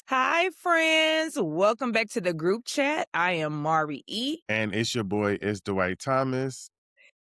Hi, friends. Welcome back to the group chat. I am Mari E. And it's your boy, it's Dwight Thomas.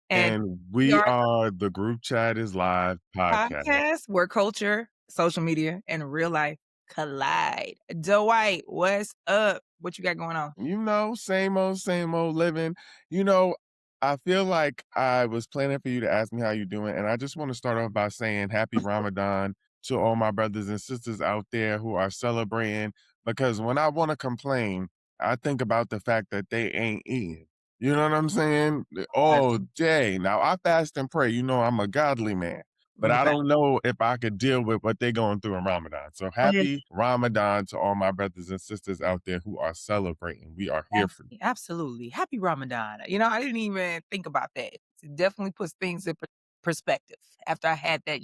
And And we we are are the Group Chat is Live the podcast. podcast where culture, social media, and real life collide. Dwight, what's up? What you got going on? Same old living. You know, I feel like I was planning for you to ask me how you doing. And I just want to start off by saying happy Ramadan to all my brothers and sisters out there who are celebrating. Because when I want to complain, I think about the fact that they ain't eating. You know what I'm saying? All day. Now I fast and pray. You know, I'm a godly man. But I Okay. don't know if I could deal with what they're going through in Ramadan. So happy Ramadan to all my brothers and sisters out there who are celebrating. We are here for you. Absolutely. Happy Ramadan. I didn't even think about that. It definitely puts things in perspective after I had that,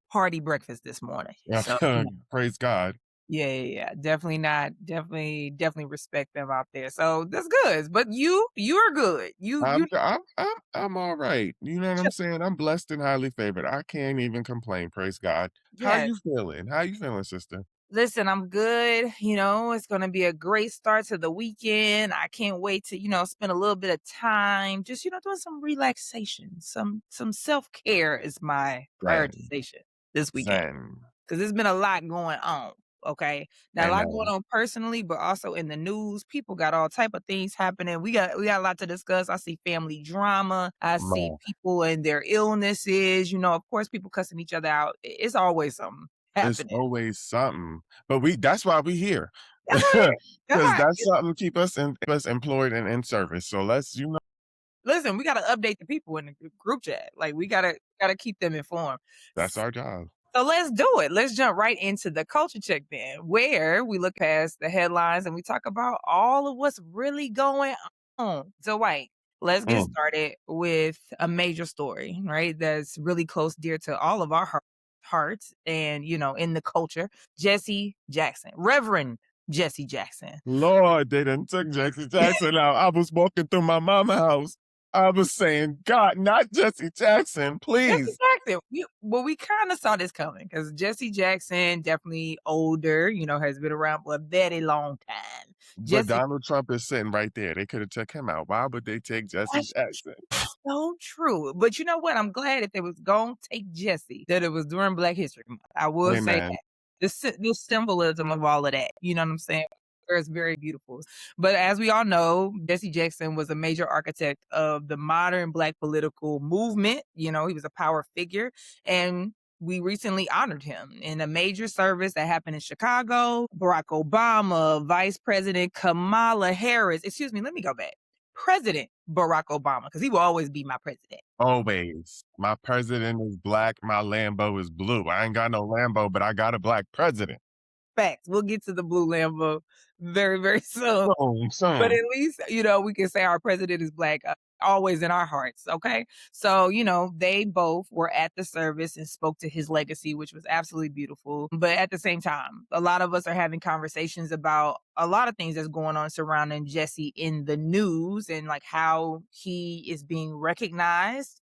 hearty breakfast this morning. So, Praise God. yeah. Definitely not. Definitely respect them out there. So that's good. But you're good. I'm all right. You know what I'm saying? I'm blessed and highly favored. I can't even complain. Praise God. How yeah. you feeling? How you feeling, sister? Listen, I'm good. It's gonna be a great start to the weekend. I can't wait to, spend a little bit of time just, doing some relaxation. Some self-care is my Zen. prioritization this weekend. Zen. Because there's been a lot going on. Okay. Now a And lot going on personally, but also in the news. People got all type of things happening. We got a lot to discuss. I see family drama. I see man, people and their illnesses. Of course, people cussing each other out. It's always something it's happening. always something. But that's why we here. That's right. That's Because right. that's something keep us employed and in service. So let's. Listen, we gotta update the people in the group chat. Like we gotta keep them informed. That's our job. So let's do it. Let's jump right into the culture check then, where we look past the headlines and we talk about all of what's really going on. So, White, let's get Mm. started with a major story, right? That's really close, dear to all of our hearts and, in the culture. Jesse Jackson, Reverend Jesse Jackson. Lord, they done took Jesse Jackson out. I was walking through my mama house. I was saying, God, not Jesse Jackson, Jesse please. Jackson. We kind of saw this coming because Jesse Jackson, definitely older, has been around for a very long time. But Jesse, Donald Trump is sitting right there. They could have took him out. Why would they take Jesse that's Jackson? so true. But you know what? I'm glad if they was going to take Jesse, that it was during Black History Month. I will say Amen. that. The symbolism of all of that, you know what I'm saying? It's very beautiful. But as we all know, Jesse Jackson was a major architect of the modern Black political movement. He was a power figure. And we recently honored him in a major service that happened in Chicago. Barack Obama, Vice President Kamala Harris, excuse me, let me go back. President Barack Obama, because he will always be my president. Always. My president is black. My Lambo is blue. I ain't got no Lambo, but I got a black president. Facts. We'll get to the blue Lambo very, very soon. Soon, But soon. at least, we can say our president is Black, always in our hearts, okay? So, they both were at the service and spoke to his legacy, which was absolutely beautiful. But at the same time, a lot of us are having conversations about a lot of things that's going on surrounding Jesse in the news and like how he is being recognized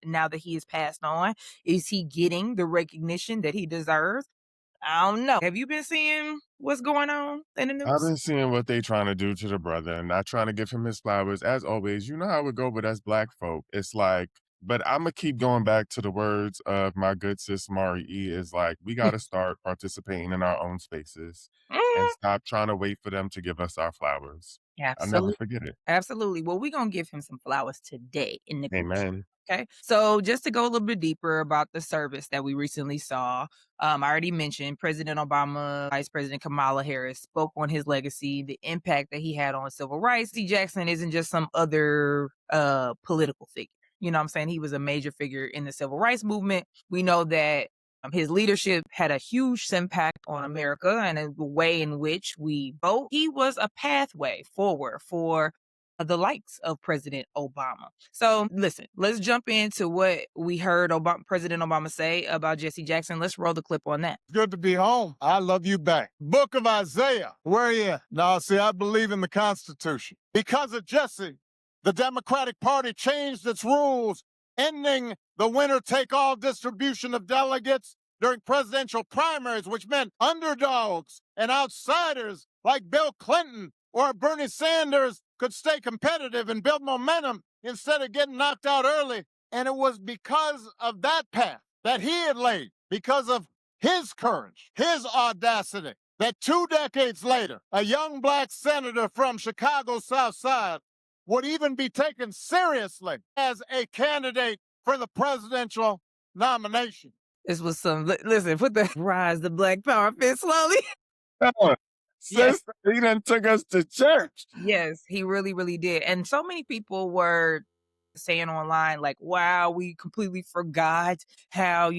now that he has passed on. Is he getting the recognition that he deserves? I don't know. Have you been seeing what's going on in the I've news? been seeing what they trying to do to the brother and not trying to give him his flowers. As always, you know how it go with us black folk. It's like, but I'm gonna keep going back to the words of my good sis Mari E. Is like, we got to start participating in our own spaces and Mm, stop trying to wait for them to give us our flowers. I'll never absolutely. forget it. Absolutely. Well, we're going to give him some flowers today in the group chat. Amen. Okay. So, just to go a little bit deeper about the service that we recently saw, I already mentioned President Obama, Vice President Kamala Harris spoke on his legacy, the impact that he had on civil rights. C. Jackson isn't just some other political figure. You know what I'm saying? He was a major figure in the civil rights movement. We know that his leadership had a huge impact on America and the way in which we vote. He was a pathway forward for the likes of President Obama. So listen, let's jump into what we heard President Obama say about Jesse Jackson. Let's roll the clip on that. Good to be home. I love you back. Book of Isaiah. Where are you? Now, see, I believe in the Constitution. Because of Jesse, the Democratic Party changed its rules, ending the winner take all distribution of delegates during presidential primaries, which meant underdogs and outsiders like Bill Clinton or Bernie Sanders could stay competitive and build momentum instead of getting knocked out early. And it was because of that path that he had laid, because of his courage, his audacity, that 2 decades later, a young black senator from Chicago's South Side would even be taken seriously as a candidate for the presidential nomination. This was listen, put the rise the Black Power fist slowly. Oh, Yes. sister, he done took us to church. Yes, he really, really did. And so many people were saying online, like, wow, we completely forgot how,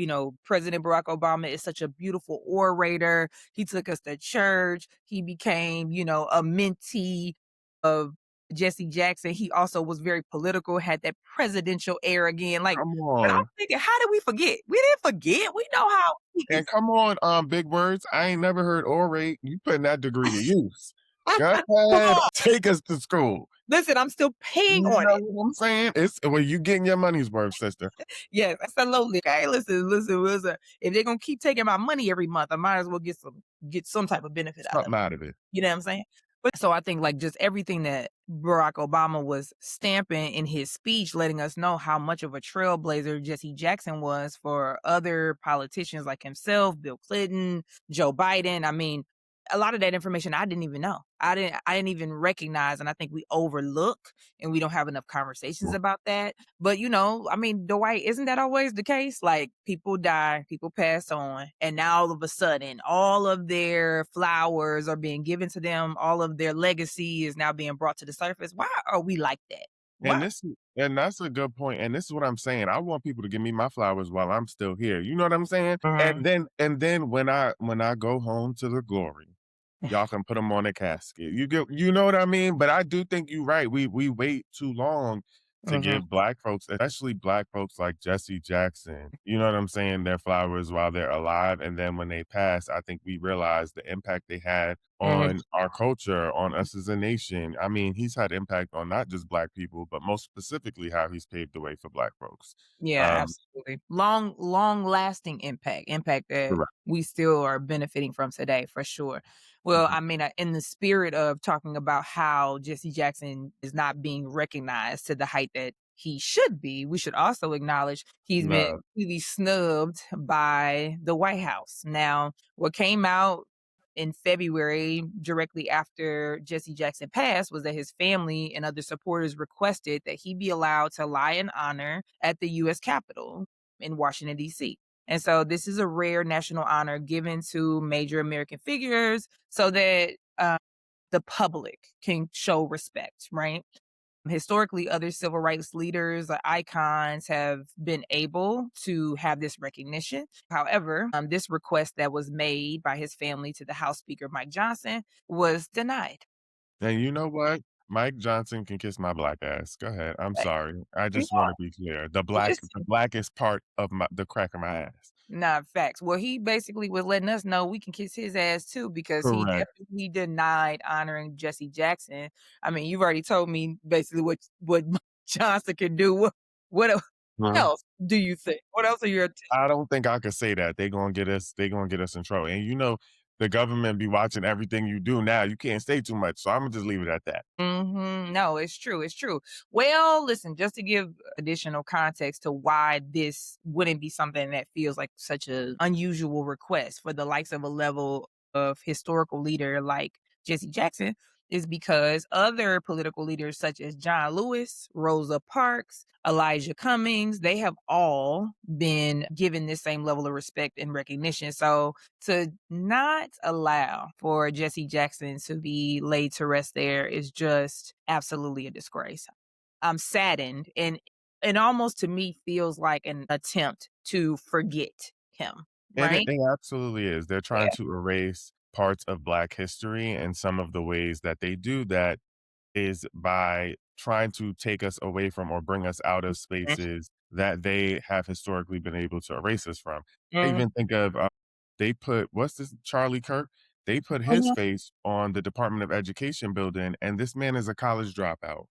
President Barack Obama is such a beautiful orator. He took us to church. He became, a mentee of Jesse Jackson. He also was very political, had that presidential air again. Like, Come but I'm on. thinking, how did we forget? We didn't forget. We know how he And is. come on, big words. I ain't never heard orate. You putting that degree to use. Go Come ahead, on. take us to school. Listen, I'm still paying You on know it. what I'm saying? It's well, you getting your money's worth, sister. Yes, absolutely. Okay, listen. If they're gonna keep taking my money every month, I might as well get some type of benefit out of Something it. out of it. You know what I'm saying? But so I think like just everything that Barack Obama was stamping in his speech, letting us know how much of a trailblazer Jesse Jackson was for other politicians like himself, Bill Clinton, Joe Biden. I mean, a lot of that information I didn't even know. I didn't even recognize, and I think we overlook and we don't have enough conversations about that. But I mean, Dwight, isn't that always the case? Like people die, people pass on, and now all of a sudden, all of their flowers are being given to them, all of their legacy is now being brought to the surface. Why are we like that? And Why? this and that's a good point. And this is what I'm saying. I want people to give me my flowers while I'm still here. You know what I'm saying? Mhm. And then when I go home to the glory, y'all can put them on a casket. You know what I mean? But I do think you're right. We wait too long to Mhm. give black folks, especially black folks like Jesse Jackson, you know what I'm saying, their flowers while they're alive. And then when they pass, I think we realize the impact they had Mhm. on our culture, on us as a nation. I mean, he's had impact on not just black people, but most specifically how he's paved the way for black folks. Yeah, Um, absolutely. Long lasting impact that correct. we still are benefiting from today for sure. Well, Mhm. I mean, in the spirit of talking about how Jesse Jackson is not being recognized to the height that he should be, we should also acknowledge he's been No. completely snubbed by the White House. Now, what came out in February, directly after Jesse Jackson passed, was that his family and other supporters requested that he be allowed to lie in honor at the U.S. Capitol in Washington, D.C. And so this is a rare national honor given to major American figures so that the public can show respect, right? Historically, other civil rights leaders or icons have been able to have this recognition. However, this request that was made by his family to the House Speaker Mike Johnson was denied. And you know what? Mike Johnson can kiss my black ass. Go ahead. I'm Like, sorry. I you just know, want to be clear. The listen, blackest part of the crack of my ass. nah, facts. Well, he basically was letting us know we can kiss his ass too because he Correct. definitely denied honoring Jesse Jackson. I mean, you've already told me basically what Mike Johnson can do. What Mhm. else do you think? What else are your I don't think I could say that. They gonna get us in trouble. And you know, the government be watching everything you do now. You can't say too much. So I'm gonna just leave it at that. No, it's true. It's true. Well, listen, just to give additional context to why this wouldn't be something that feels like such an unusual request for the likes of a level of historical leader like Jesse Jackson is because other political leaders such as John Lewis, Rosa Parks, Elijah Cummings, they have all been given this same level of respect and recognition. So to not allow for Jesse Jackson to be laid to rest there is just absolutely a disgrace. I'm saddened and almost to me feels like an attempt to forget him, And right? it absolutely is. They're trying Yeah. to erase parts of black history, and some of the ways that they do that is by trying to take us away from or bring us out of spaces that they have historically been able to erase us from. I Mhm. even think of they put what's this Charlie Kirk? They put Oh, his yeah. face on the Department of Education building, and this man is a college dropout.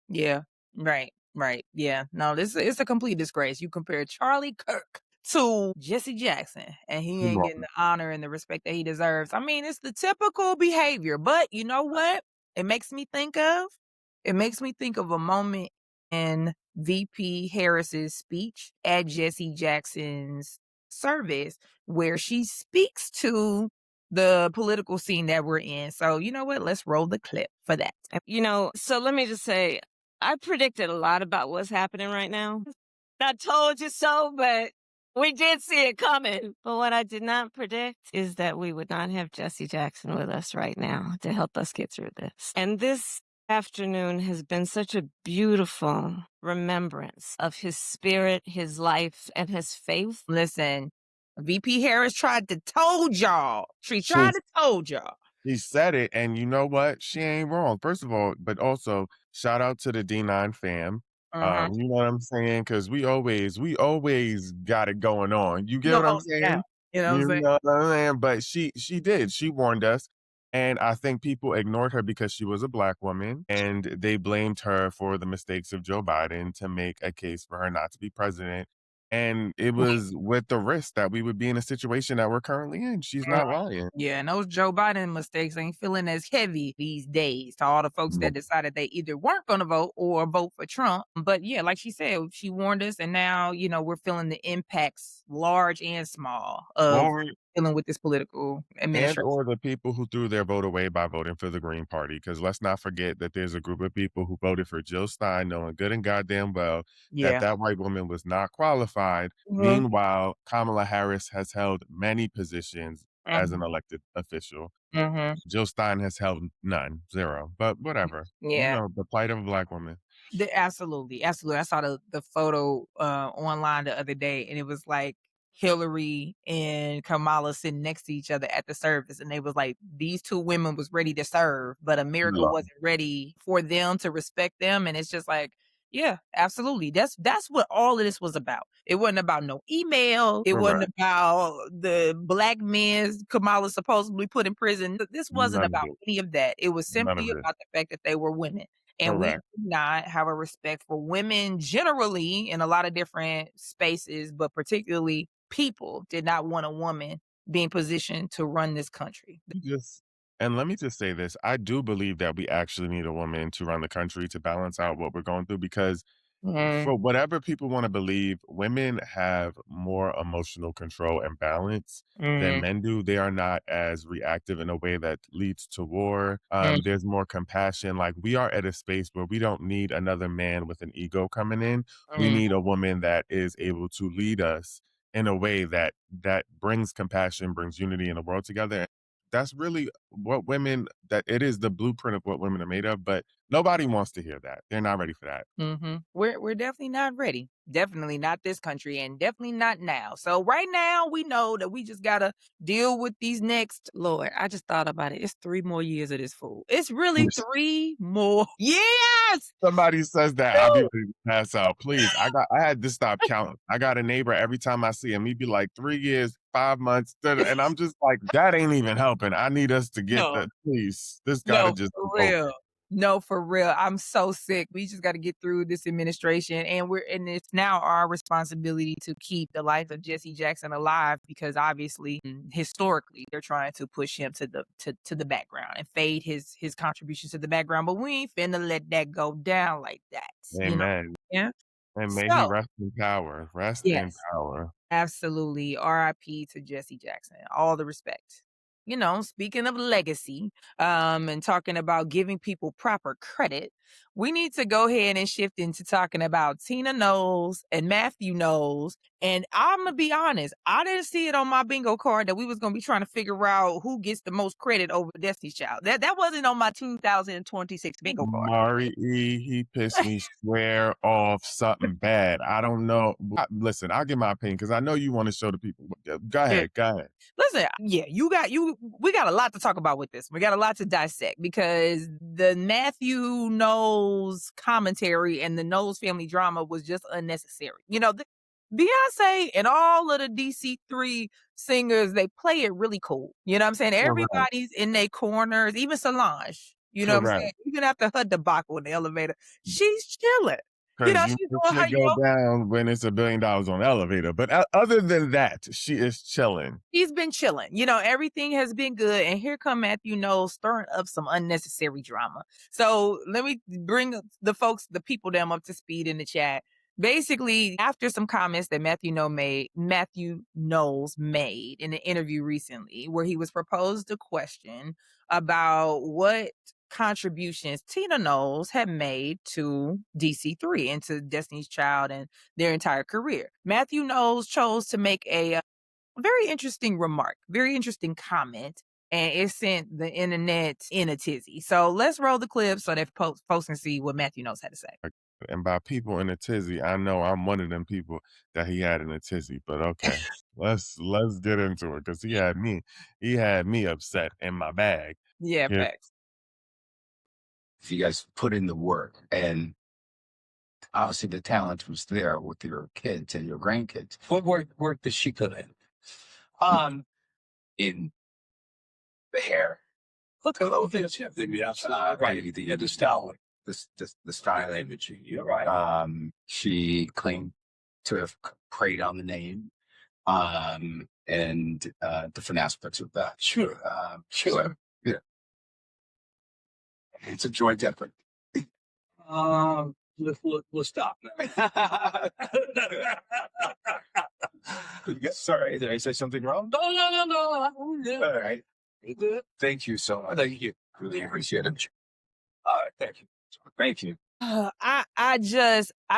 Yeah. Right. Right. Yeah. No, this it's a complete disgrace. You compare Charlie Kirk to Jesse Jackson, and he ain't Right. getting the honor and the respect that he deserves. I mean, it's the typical behavior, but you know what? It makes me think of it makes me think of a moment in VP Harris's speech at Jesse Jackson's service where she speaks to the political scene that we're in. So, you know what? Let's roll the clip for that. So let me just say, I predicted a lot about what's happening right now. I told you so, but we did see it coming. But what I did not predict is that we would not have Jesse Jackson with us right now to help us get through this. And this afternoon has been such a beautiful remembrance of his spirit, his life, and his faith. Listen, VP Harris tried to told y'all. She She tried to told y'all. He said it, and you know what? She ain't wrong. First of all, but also shout out to the D9 fam. Uh-huh. You know what I'm saying? Because we always got it going on. You You get gonna what I'm hold it down. saying? You know what I'm You saying? know what I'm saying? But she did. She warned us. And I think people ignored her because she was a black woman, and they blamed her for the mistakes of Joe Biden to make a case for her not to be president. And it was with the risk that we would be in a situation that we're currently in. She's not lying. Yeah, and those Joe Biden mistakes ain't feeling as heavy these days to all the folks that decided they either weren't going to vote or vote for Trump. But yeah, like she said, she warned us, and now, we're feeling the impacts, large and small, of Or dealing with this political and administration. or the people who threw their vote away by voting for the Green Party. Because let's not forget that there's a group of people who voted for Jill Stein, knowing good and goddamn well that Yeah. that white woman was not qualified. Mhm. Meanwhile, Kamala Harris has held many positions as an Mhm. elected official. Mhm. Jill Stein has held none, 0. But whatever. Yeah. The plight of a black woman. Absolutely, absolutely. I saw the photo online the other day, and it was like Hillary and Kamala sitting next to each other at the service, and they was like, these two women was ready to serve, but America No. wasn't ready for them to respect them. And it's just like, yeah, absolutely. That's what all of this was about. It wasn't about no email. It wasn't Correct. about the black men Kamala supposedly put in prison. This wasn't None of about it. any of that. It was None simply of it. about the fact that they were women. And we do Correct. not have a respect for women generally in a lot of different spaces, but particularly people did not want a woman being positioned to run this country. Just and let me just say this. I do believe that we actually need a woman to run the country to balance out what we're going through because Mhm, for whatever people want to believe, women have more emotional control and balance than mhm, men do. They are not as reactive in a way that leads to war. mm, There's more compassion. Like we are at a space where we don't need another man with an ego coming in. We mm, need a woman that is able to lead us in a way that brings compassion, brings unity in the world together. That's really what women that it is the blueprint of what women are made of, but nobody wants to hear that. They're not ready for that. mhm. We're definitely not ready. Definitely not this country, and definitely not now. So right now, we know that we just gotta deal with these next. Lord, I just thought about it. It's 3 more years of this fool. It's really 3 more years. Somebody says that, I'll be ready to pass out. Please, I had to stop counting. I got a neighbor every time I see him, he'd be like 3 years, 5 months, and I'm just like, that ain't even helping. I need us to get No. the please. This gotta No, just for be over. real. No, for real. I'm so sick. We just gotta get through this administration, and it's now our responsibility to keep the life of Jesse Jackson alive because obviously, historically, they're trying to push him to the background and fade his contributions to the background, but we ain't finna let that go down like that, you know? Amen. Yeah. And may he So, rest in power. Rest in yes. power. Absolutely. RIP to Jesse Jackson. All the respect. Speaking of legacy, and talking about giving people proper credit, we need to go ahead and shift into talking about Tina Knowles and Matthew Knowles. And I'm gonna be honest, I didn't see it on my bingo card that we was gonna be trying to figure out who gets the most credit over Destiny's Child. That wasn't on my 2026 bingo card. Mari E, he pissed me square off something bad. I don't know. Listen, I'll give my opinion because I know you want to show the people. Go Yeah. ahead. Go ahead. Listen, yeah, we got a lot to talk about with this. We got a lot to dissect because the Matthew Knowles commentary and the Knowles family drama was just unnecessary. Beyonce and all of the DC3 singers, they play it really cool. You know what I'm saying? Correct. Everybody's in their corners, even Solange. You know what I'm saying? Correct. Even after her debacle in the elevator, she's chilling. You know, Because you she's know doing her, shit go down when it's $1 billion on the elevator. But other than that, she is chilling. He's been chilling. You know, everything has been good. And here come Matthew Knowles stirring up some unnecessary drama. So let me bring the people them up to speed in the chat. Basically, after some comments that Matthew Knowles made in an interview recently, where he was proposed a question about what contributions Tina Knowles had made to DC3 and to Destiny's Child and their entire career. Matthew Knowles chose to make a very interesting remark, very interesting comment, and it sent the internet in a tizzy. So let's roll the clip so that folks can see what Matthew Knowles had to say. And by people in a tizzy, I know I'm one of them people that he had in a tizzy. But okay, let's get into it because he had me upset in my bag. Yeah, Here, facts. If you guys put in the work, and obviously the talent was there with your kids and your grandkids. What work does she put in? In the hair. Look at those things. Yeah, right. The style, the style imaging. You're right. She claimed to have preyed on the name, and different aspects of that. Sure. Sure. Yeah. It's a joint effort. Let's stop now. Sorry, did I say something wrong? No. All right. Thank you so much. Thank you. Really appreciate it. All right, thank you. Thank you. I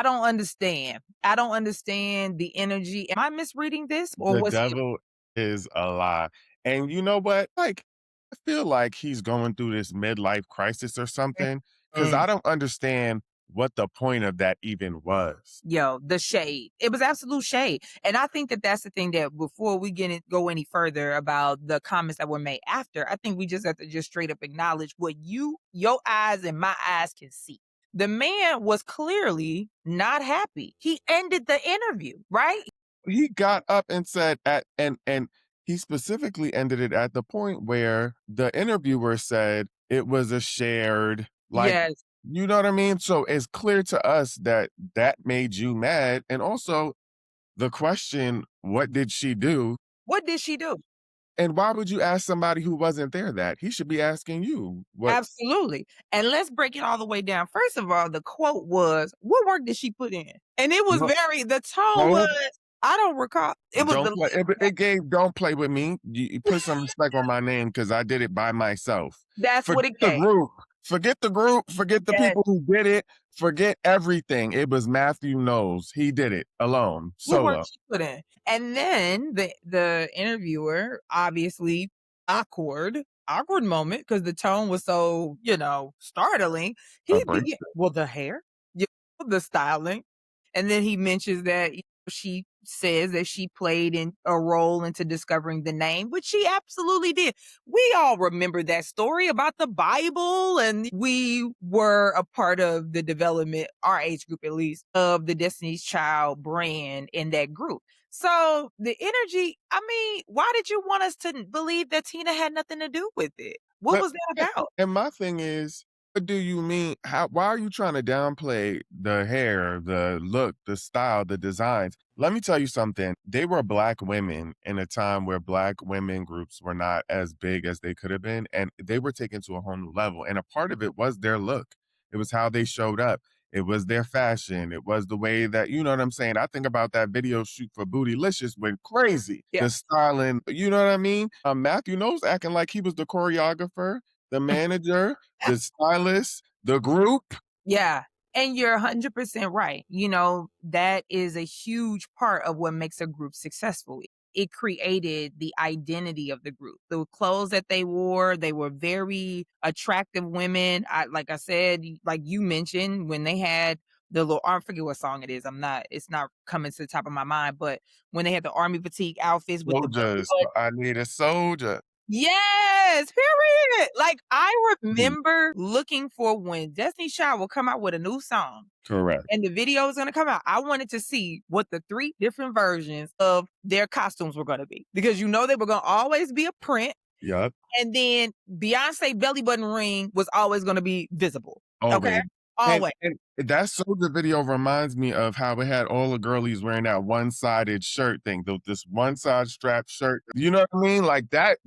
don't understand. I don't understand the energy. Am I misreading this, or the was he? devil is a lie. And you know what? Like, I feel like he's going through this midlife crisis or something because I don't understand what the point of that even was. Yo, the shade. It was absolute shade. And I think that that's the thing that before we go any further about the comments that were made after, I think we just have to just straight up acknowledge what your eyes and my eyes can see. The man was clearly not happy. He ended the interview, right? He got up and said and he specifically ended it at the point where the interviewer said it was a shared, like, Yes. you know what I mean? So it's clear to us that that made you mad. And also the question, what did she do? What did she do? And why would you ask somebody who wasn't there that? He should be asking you what. Absolutely. And let's break it all the way down. First of all, the quote was, what work did she put in? And it was No, the tone don't was, I don't recall. It was don't the play. It gave don't play with me. You put some respect on my name because I did it by myself. That's what Forget it the gave. group. Forget the group. Forget the Yes. people who did it. Forget everything. It was Matthew Knowles. He did it alone, What work solo. she put in. And then the interviewer, obviously awkward moment because the tone was so, startling. Abrasive. The hair, the styling. And then he mentions that she says that she played in a role into discovering the name, which she absolutely did. We all remember that story about the Bible, and we were a part of the development, our age group at least, of the Destiny's Child brand in that group. So the energy, I mean, why did you want us to believe that Tina had nothing to do with it? What But was that about? and my thing is, what do you mean? Why are you trying to downplay the hair, the look, the style, the designs? Let me tell you something. They were Black women in a time where Black women groups were not as big as they could have been, and they were taken to a whole new level. And a part of it was their look. It was how they showed up. It was their fashion. It was the way that, you know what I'm saying? I think about that video shoot for Bootylicious went crazy. Yeah. The styling, you know what I mean? Matthew Knowles acting like he was the choreographer, the manager, the stylist, the group. Yeah. And you're 100% right. That is a huge part of what makes a group successful. It created the identity of the group. The clothes that they wore, they were very attractive women. Like I said, like you mentioned, when they had the little I forget what song it is. It's not coming to the top of my mind, but when they had the army fatigue outfits with the Soldiers. I need a soldier. Yes, period. Like I remember looking for when Destiny's Child will come out with a new song Correct. and the video is gonna come out. I wanted to see what the 3 different versions of their costumes were gonna be. Because they were gonna always be a print. Yep. And then Beyonce belly button ring was always gonna be visible. Always. Okay. Always. And that Soulja video reminds me of how it had all the girlies wearing that one-sided shirt thing, this one-side strap shirt. You know what I mean? Like, that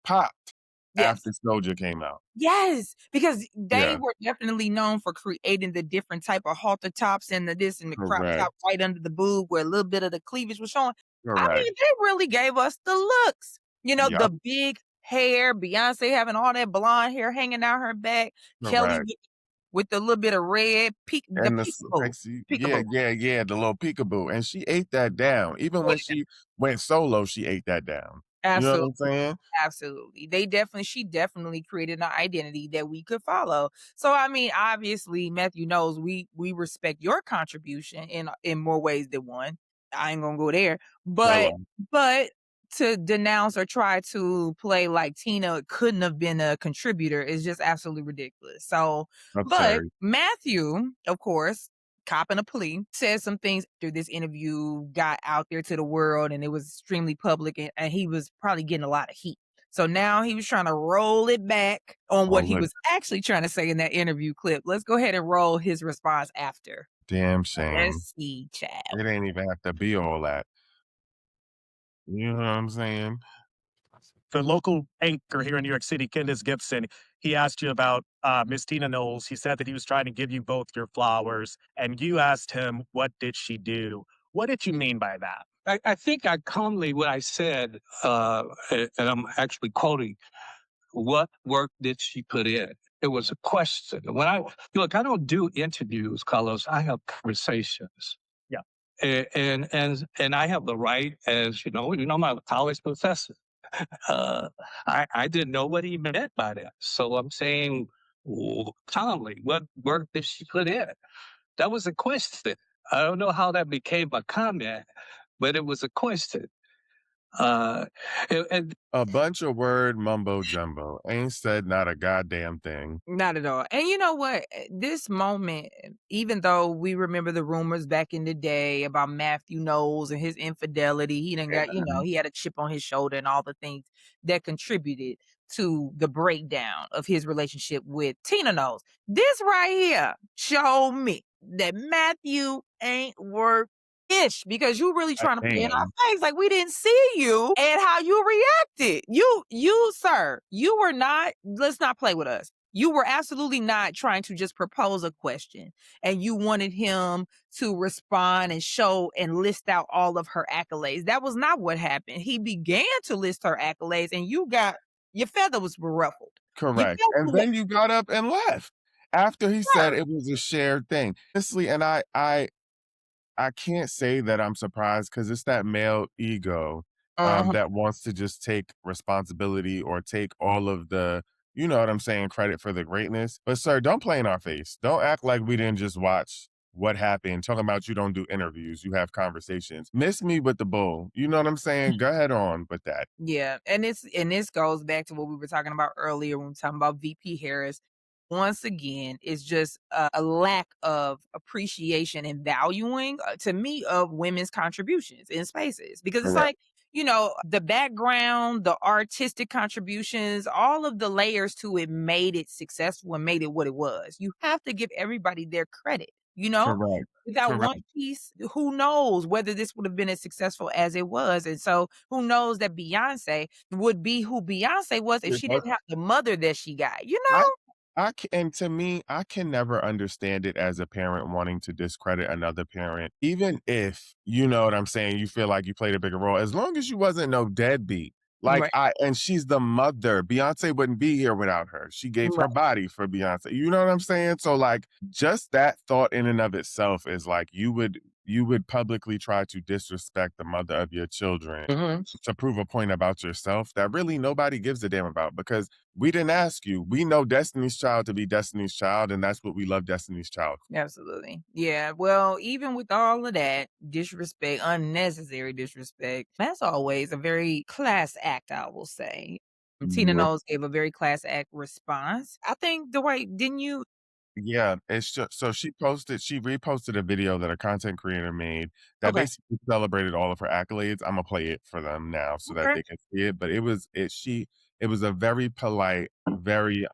popped Yes. after Soulja came out. Yes, because they Yeah, were definitely known for creating the different type of halter tops and the this and the crop top correct, right under the boob where a little bit of the cleavage was showing. I correct. mean, they really gave us the looks. You know, the Yep, big hair, Beyonce having all that blonde hair hanging out her back, Kelly correct. with the little bit of red, the And the peekaboo, sexy peekaboo. the little peekaboo, and she ate that down. Even when she went solo, she ate that down. You know what Absolutely. I'm saying? Absolutely. She definitely created an identity that we could follow. So I mean, obviously, Matthew knows we respect your contribution in more ways than one. I ain't gonna go there. But Hello. but to denounce or try to play like Tina couldn't have been a contributor is just absolutely ridiculous. So, but Absurd. Matthew, of course, copping a plea, said some things after this interview got out there to the world and it was extremely public and he was probably getting a lot of heat. So now he was trying to roll it back on what Well, he look, was actually trying to say in that interview clip. Let's go ahead and roll his response after. damn shame. Let's see, child. It ain't even have to be all that. You know what I'm saying? The local anchor here in New York City, Candace Gibson, he asked you about Miss Tina Knowles. He said that he was trying to give you both your flowers, and you asked him, what did she do? What did you mean by that? I think I calmly what I said, and I'm actually quoting, what work did she put in? It was a question. When I look, I don't do interviews, Carlos. I have conversations. Yeah. And I have the right, as I'm a college professor. I didn't know what he meant by that. So I'm saying calmly, what work did she put in? That was a question. I don't know how that became a comment, but it was a question. Uh, and A bunch of word mumbo jumbo. Ain't said not a goddamn thing. Not at all. And you know what? This moment, even though we remember the rumors back in the day about Matthew Knowles and his infidelity, he done got, he had a chip on his shoulder and all the things that contributed to the breakdown of his relationship with Tina Knowles. This right here showed me that Matthew ain't worth ish because you really trying to play in our Damn. face like we didn't see you and how you reacted. Sir, you were not, let's not play with us. You were absolutely not trying to just propose a question and you wanted him to respond and show and list out all of her accolades. That was not what happened. He began to list her accolades and your feathers were ruffled. You Correct. felt And the way. then you got up and left after he said it was a shared thing. Honestly, and I can't say that I'm surprised because it's that male ego Uh-huh. that wants to just take responsibility or take all of the, you know what I'm saying, credit for the greatness. But sir, don't play in our face. Don't act like we didn't just watch what happened. Talking about you don't do interviews, you have conversations. Miss me with the bull. You know what I'm saying? Go ahead on with that. Yeah, and this goes back to what we were talking about earlier when we were talking about VP Harris. Once again, it's just a lack of appreciation and valuing to me of women's contributions in spaces because it's Correct. like the background, the artistic contributions, all of the layers to it made it successful and made it what it was. You have to give everybody their credit. Correct. Without Correct. one piece, who knows whether this would have been as successful as it was? And so, who knows that Beyonce would be who Beyonce was if she didn't have the mother that she got, you I know? and to me, I can never understand it as a parent wanting to discredit another parent, even if, you know what I'm saying, you feel like you played a bigger role, as long as you wasn't no deadbeat. Like, Right, and she's the mother. Beyonce wouldn't be here without her. She gave her right. body for Beyonce. You know what I'm saying? So, like, just that thought in and of itself is like you would publicly try to disrespect the mother of your children Mhm. to prove a point about yourself that really nobody gives a damn about because we didn't ask you. We know Destiny's Child to be Destiny's Child, and that's what we love Destiny's Child. Absolutely. Yeah. Well, even with all of that disrespect, unnecessary disrespect, that's always a very class act, I will say. Tina Yeah. Knowles gave a very class act response. I think, Dwight, didn't you? Yeah, it's just so she reposted a video that a content creator made that Okay. basically celebrated all of her accolades. Imma play it for them now so that Okay. they can see it, but it was a very polite, very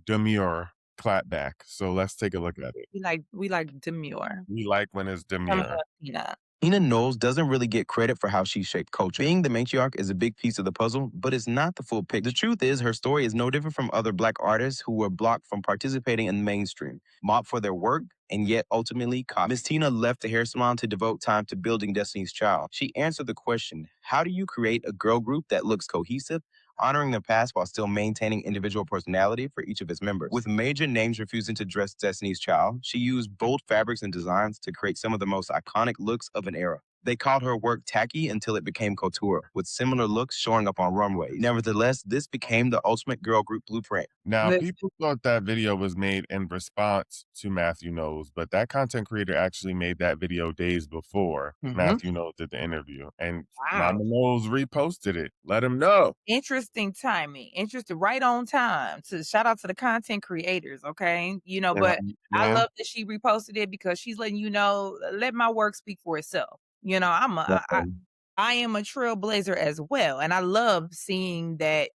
demure clap back. So let's take a look at it. We like demure. We like when it's Come demure. here, Tina. Tina Knowles doesn't really get credit for how she shaped culture. Being the matriarch is a big piece of the puzzle, but it's not the full picture. The truth is, her story is no different from other Black artists who were blocked from participating in the mainstream, mobbed for their work, and yet ultimately caught. Miss Tina left the hair salon to devote time to building Destiny's Child. She answered the question, how do you create a girl group that looks cohesive, honoring their past while still maintaining individual personality for each of its members? With major names refusing to dress Destiny's Child, she used bold fabrics and designs to create some of the most iconic looks of an era. They called her work tacky until it became couture, with similar looks showing up on runways. Nevertheless, this became the ultimate girl group blueprint. Now, Listen. people thought that video was made in response to Matthew Knowles, but that content creator actually made that video days before Matthew Knowles did the interview. And Wow. Mama Knowles reposted it. Let him know. Interesting timing. Interesting, right on time. To shout out to the content creators, okay? But I Yeah. love that she reposted it because she's letting you know, let my work speak for itself. I am a trailblazer as well, and I love seeing that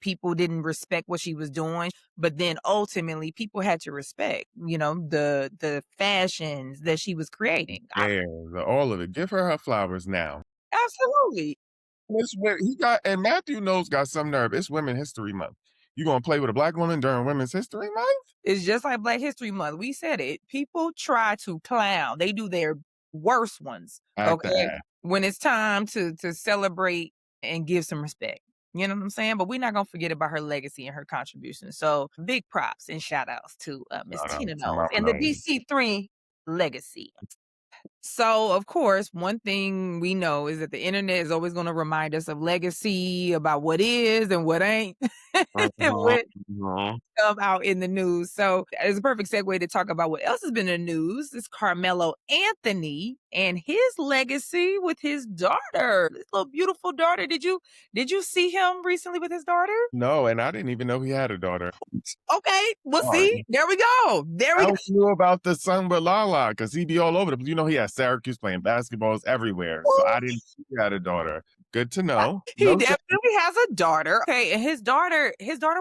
people didn't respect what she was doing, but then ultimately people had to respect, the fashions that she was creating. All of it. Give her flowers now. Absolutely. And Matthew Knowles got some nerve. It's Women's History Month. You gonna play with a Black woman during Women's History Month? It's just like Black History Month. We said it. People try to clown. They do their worst ones. Okay. When it's time to celebrate and give some respect. You know what I'm saying? But we're not gonna forget about her legacy and her contribution. So big props and shout outs to Miss Shout out Tina to Knowles Mama and the Knowles. DC3 legacy. So, of course, one thing we know is that the internet is always going to remind us of legacy, about what is and what ain't, and what come out in the news. So, it's a perfect segue to talk about what else has been in the news. It's Carmelo Anthony and his legacy with his daughter, his little beautiful daughter. Did you see him recently with his daughter? No, and I didn't even know he had a daughter. Okay, well, Sorry. see, there we go. There we I go. only knew about the son with Lala because he be all over the place. He had Syracuse playing basketballs everywhere. So I didn't know he had a daughter. Good to know. He No shame. definitely has a daughter. Okay, and his daughter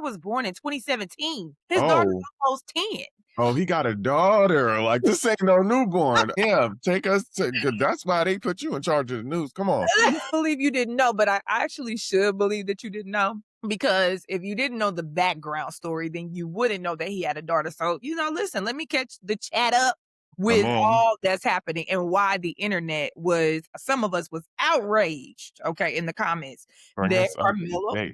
was born in 2017. His daughter's almost 10. Oh, he got a daughter. Like, this ain't no newborn. Yeah, take us to. That's why they put you in charge of the news. Come on. I believe you didn't know, but I actually should believe that you didn't know. Because if you didn't know the background story, then you wouldn't know that he had a daughter. So, listen, let me catch the chat up with all that's happening and why the internet some of us was outraged, okay, in the comments. That Carmelo.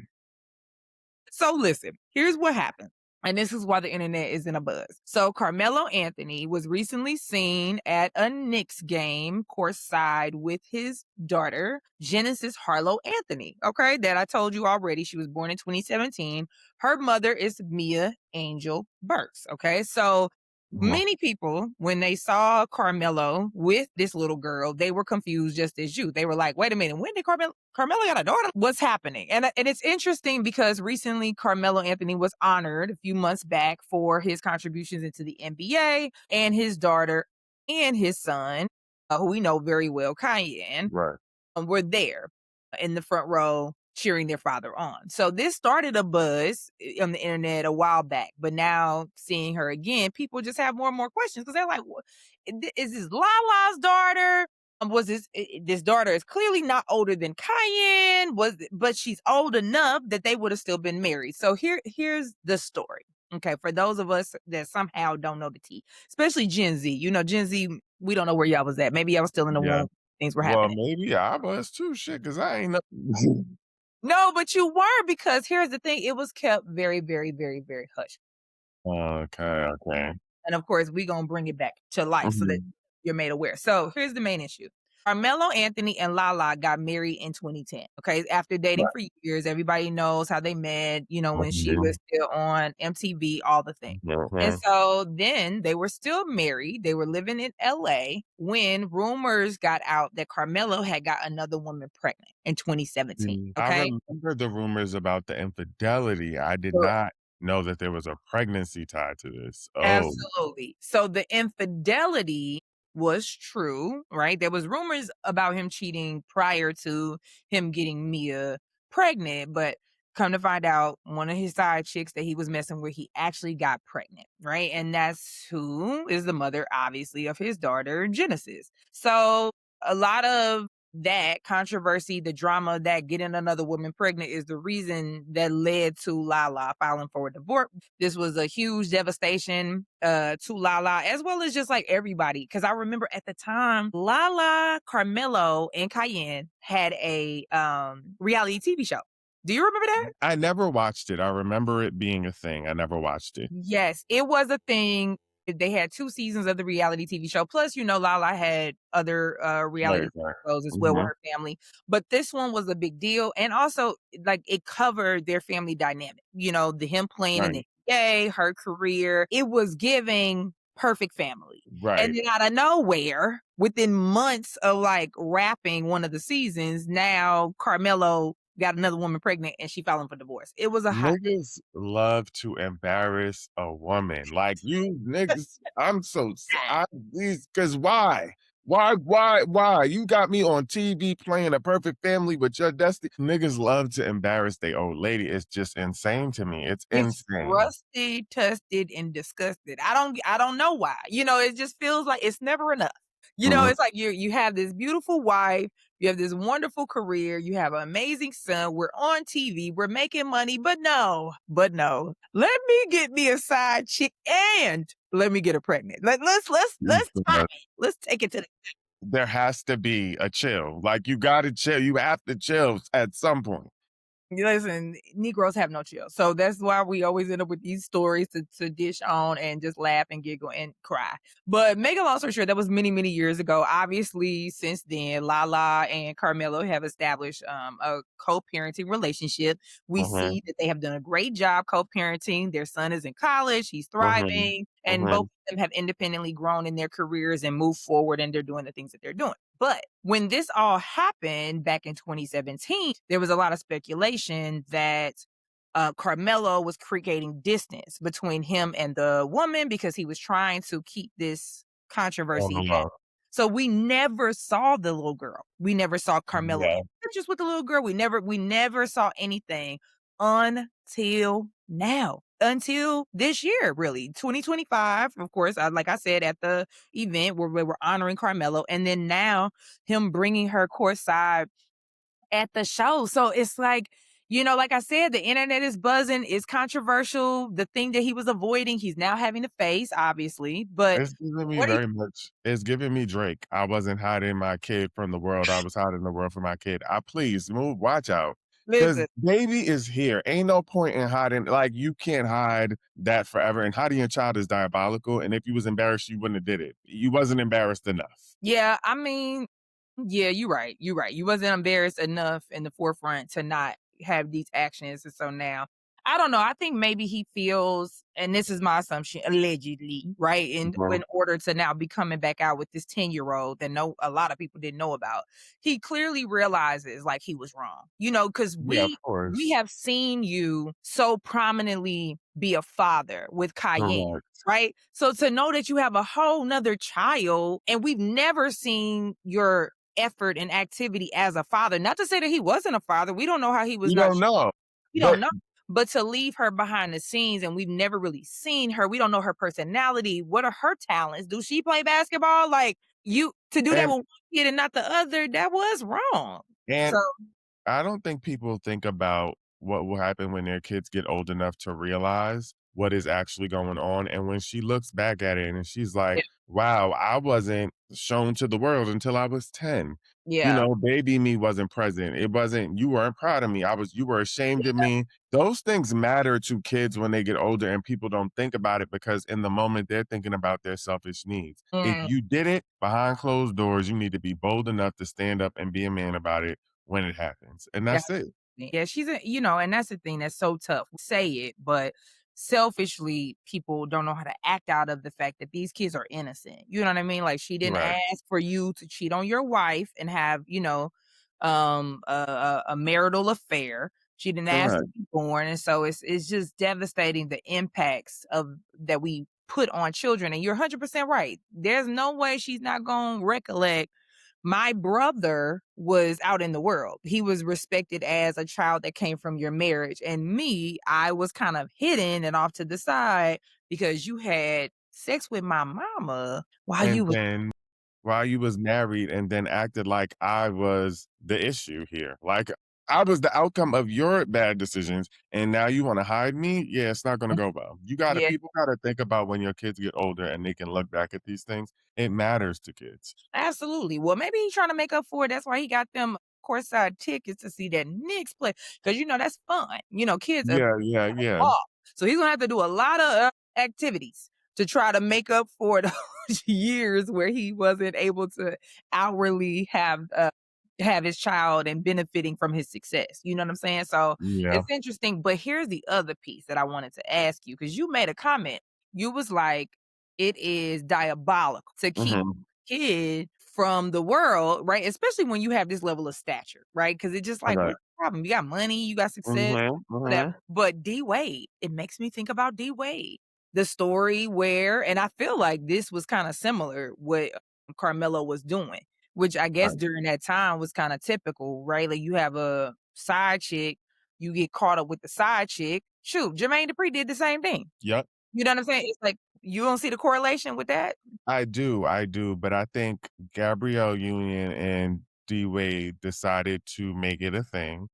So listen, here's what happened. And this is why the internet is in a buzz. So Carmelo Anthony was recently seen at a Knicks game courtside with his daughter, Genesis Harlow Anthony. Okay, that I told you already. She was born in 2017. Her mother is Mia Angel Burks. Okay, so many people, when they saw Carmelo with this little girl, they were confused just as you. They were like, wait a minute, when did Carmelo got a daughter? What's happening? And it's interesting because recently Carmelo Anthony was honored a few months back for his contributions into the NBA, and his daughter and his son, who we know very well, Cayenne, were there in the front row cheering their father on. So this started a buzz on the internet a while back, but now seeing her again, people just have more and more questions because they're like, is this Lala's daughter? Was this daughter is clearly not older than Cayenne, but she's old enough that they would have still been married. So here's the story. Okay, for those of us that somehow don't know the tea, especially Gen Z. Gen Z, we don't know where y'all was at. Maybe y'all was still in the womb. Things were happening. Well, maybe I was too, shit, because I ain't know. No, but you were, because here's the thing. It was kept very, very, very, very hush. Okay. And of course, we're going to bring it back to life so that you're made aware. So here's the main issue. Carmelo Anthony and Lala got married in 2010. Okay. After dating for years, everybody knows how they met, when she was still on MTV, all the things. And so then they were still married. They were living in LA when rumors got out that Carmelo had got another woman pregnant in 2017. Okay. I remember the rumors about the infidelity. I did not know that there was a pregnancy tied to this. Absolutely. So the infidelity was true, right? There was rumors about him cheating prior to him getting Mia pregnant, but Come to find out, one of his side chicks that he was messing with, he actually got pregnant, right? And that's who is the mother, obviously, of his daughter, Genesis. So a lot of that controversy, the drama that getting another woman pregnant is the reason that led to Lala filing for a divorce. This was a huge devastation to Lala, as well as just like everybody. Because I remember at the time, Lala, Carmelo, and Cayenne had a reality TV show. Do you remember that? I never watched it. I remember it being a thing. I never watched it. Yes, it was a thing. They had 2 seasons of the reality TV show. Plus, Lala had other reality Right, right. shows as well with her family. But this one was a big deal. And also, like, it covered their family dynamic. Him playing in Right, the NBA, her career. It was giving perfect family. And right. then out of nowhere, within months of like wrapping one of the seasons, now Carmelo got another woman pregnant and she filing for divorce. It was a hot. Niggas love to embarrass a woman. Like, you niggas, I'm so I these cause why? Why? You got me on TV playing a perfect family with your destiny. Niggas love to embarrass their old lady. It's just insane to me. It's It's insane. rusty, tusted, and disgusted. I don't know why. It just feels like it's never enough. Mhm. It's like you have this beautiful wife, you have this wonderful career, you have an amazing son, we're on TV, we're making money, but no. Let me get me a side chick and let me get her pregnant. Let's time it. Let's take it to the. There has to be a chill. Like, you gotta chill. You have to chill at some point. Listen, Negroes have no chill. So that's why we always end up with these stories to dish on and just laugh and giggle and cry. But make a long story short, that was many, many years ago. Obviously, since then, Lala and Carmelo have established a co-parenting relationship. We Mhm, see that they have done a great job co-parenting. Their son is in college, he's mhm, thriving, and both mhm. of them have independently grown in their careers and moved forward, and they're doing the things that they're doing. But when this all happened back in 2017, there was a lot of speculation that Carmelo was creating distance between him and the woman because he was trying to keep this On the controversy down. low. So we never saw the little girl. We never saw Carmelo in Yeah. pictures with the little girl. We never saw anything until now. Until this year, really, 2025. Of course, like I said at the event where we were honoring Carmelo, and then now him bringing her courtside at the show. So it's like, like I said, the internet is buzzing. It's controversial. The thing that he was avoiding, he's now having to face, obviously. But what do you It's giving me Drake. I wasn't hiding my kid from the world. I was hiding the world from my kid. Please move, watch out. Cause listen? baby is here. Ain't no point in hiding. Like, you can't hide that forever. And hiding your child is diabolical. And if you was embarrassed, you wouldn't have did it. You wasn't embarrassed enough. Yeah, I mean, yeah, you're right. You're right. You wasn't embarrassed enough in the forefront to not have these actions. And so now, I don't know. I think maybe he feels, and this is my assumption, allegedly, right? In Mhm. order to now be coming back out with this 10-year-old that a lot of people didn't know about, he clearly realizes like he was wrong. Because Yeah, of we course. have seen you so prominently be a father with Cayenne. Correct. Right. So to know that you have a whole nother child and we've never seen your effort and activity as a father. Not to say that he wasn't a father. We don't know how he was You not. don't know. We don't But know. But to leave her behind the scenes and we've never really seen her. We don't know her personality. What are her talents? Do she play basketball? Like you to do that and with one kid and not the other, that was wrong. and So I don't think people think about what will happen when their kids get old enough to realize what is actually going on. And when she looks back at it and she's like, yeah. wow, I wasn't shown to the world until I was 10. Yeah. Baby me wasn't present. It wasn't, you weren't proud of me. You were ashamed of me. Those things matter to kids when they get older, and people don't think about it because in the moment they're thinking about their selfish needs. If Mm. you did it behind closed doors, you need to be bold enough to stand up and be a man about it when it happens. And Yeah. that's it. Yeah, she's and that's the thing that's so tough. Say it, but selfishly, people don't know how to act out of the fact that these kids are innocent. You know what I mean? Like she didn't Right. ask for you to cheat on your wife and have, a marital affair. She didn't ask to Correct. be born. And so it's just devastating the impacts of that we put on children. And you're 100% right. There's no way she's not gonna recollect My brother was out in the world. He was respected as a child that came from your marriage. And me, I was kind of hidden and off to the side because you had sex with my mama while you And was then while you was married and then acted like I was the issue here. Like I was the outcome of your bad decisions and now you want to hide me? Yeah, it's not going to go well. You got to yeah, people got to think about when your kids get older and they can look back at these things. It matters to kids. absolutely. Well, maybe he's trying to make up for it. That's why he got them courtside tickets to see that Knicks play. Because that's fun. Kids are Yeah, yeah, yeah. ball. So he's gonna have to do a lot of activities to try to make up for those years where he wasn't able to outwardly have his child and benefiting from his success. You know what I'm saying? So Yeah. it's interesting. But here's the other piece that I wanted to ask you because you made a comment. You was like, it is diabolical to keep Mhm. kid from the world, right? Especially when you have this level of stature, right? Because it's just like, Right. what's the problem? You got money, you got success, Mhm. whatever. Mhm. But D Wade, it makes me think about D Wade. The story where, and I feel like this was kind of similar what Carmelo was doing, which I guess Right. during that time was kind of typical, right? Like you have a side chick, you get caught up with the side chick. Shoot, Jermaine Dupri did the same thing. Yep. You know what I'm saying? It's like you don't see the correlation with that? I do, but I think Gabrielle Union and D Wade decided to make it a thing.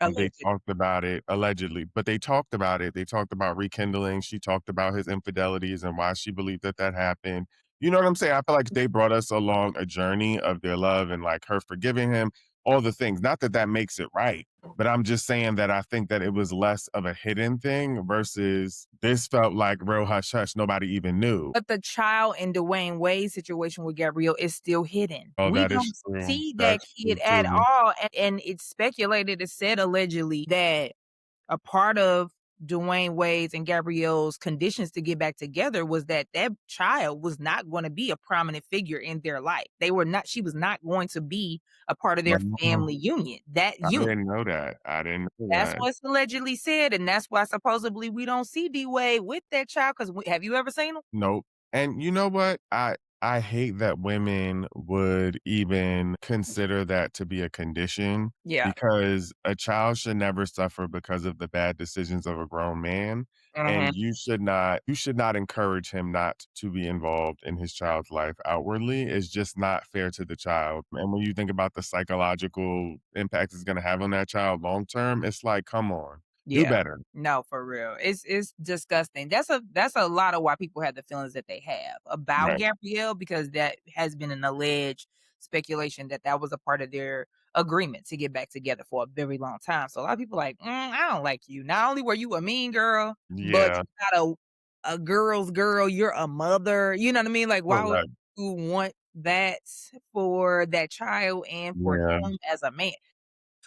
They Alleged. talked about it allegedly, but they talked about it. They talked about rekindling. She talked about his infidelities and why she believed that that happened. You know what I'm saying? I feel like they brought us along a journey of their love and like her forgiving him, all the things. Not that that makes it right, but I'm just saying that I think that it was less of a hidden thing versus this felt like real hush hush. Nobody even knew. But the child in Dwayne Wade's situation with Gabrielle is still hidden. Oh, We that is don't true. see that That's kid true at too. all, and it's speculated, it's said allegedly that a part of Dwayne Wade's and Gabrielle's conditions to get back together was that that child was not gonna be a prominent figure in their life. She was not going to be a part of their Mhm. family union. That I unit. didn't know that. I didn't know That's that. what's allegedly said, and that's why supposedly we don't see D Wade with that child. Because have you ever seen him? Nope. And you know what? I hate that women would even consider that to be a condition Yeah. because a child should never suffer because of the bad decisions of a grown man. Mhm. And you should not encourage him not to be involved in his child's life outwardly. It's just not fair to the child. And when you think about the psychological impact it's gonna have on that child long term, it's like, come on, do Yeah. better. No, for real. It's disgusting. That's a lot of why people have the feelings that they have about Right. Gabrielle because that has been an alleged speculation that that was a part of their agreement to get back together for a very long time. So a lot of people like, I don't like you. Not only were you a mean girl, but Yeah. you're not a girl's girl. You're a mother. You know what I mean? Like, why would Correct. you want that for that child and for Yeah. him as a man?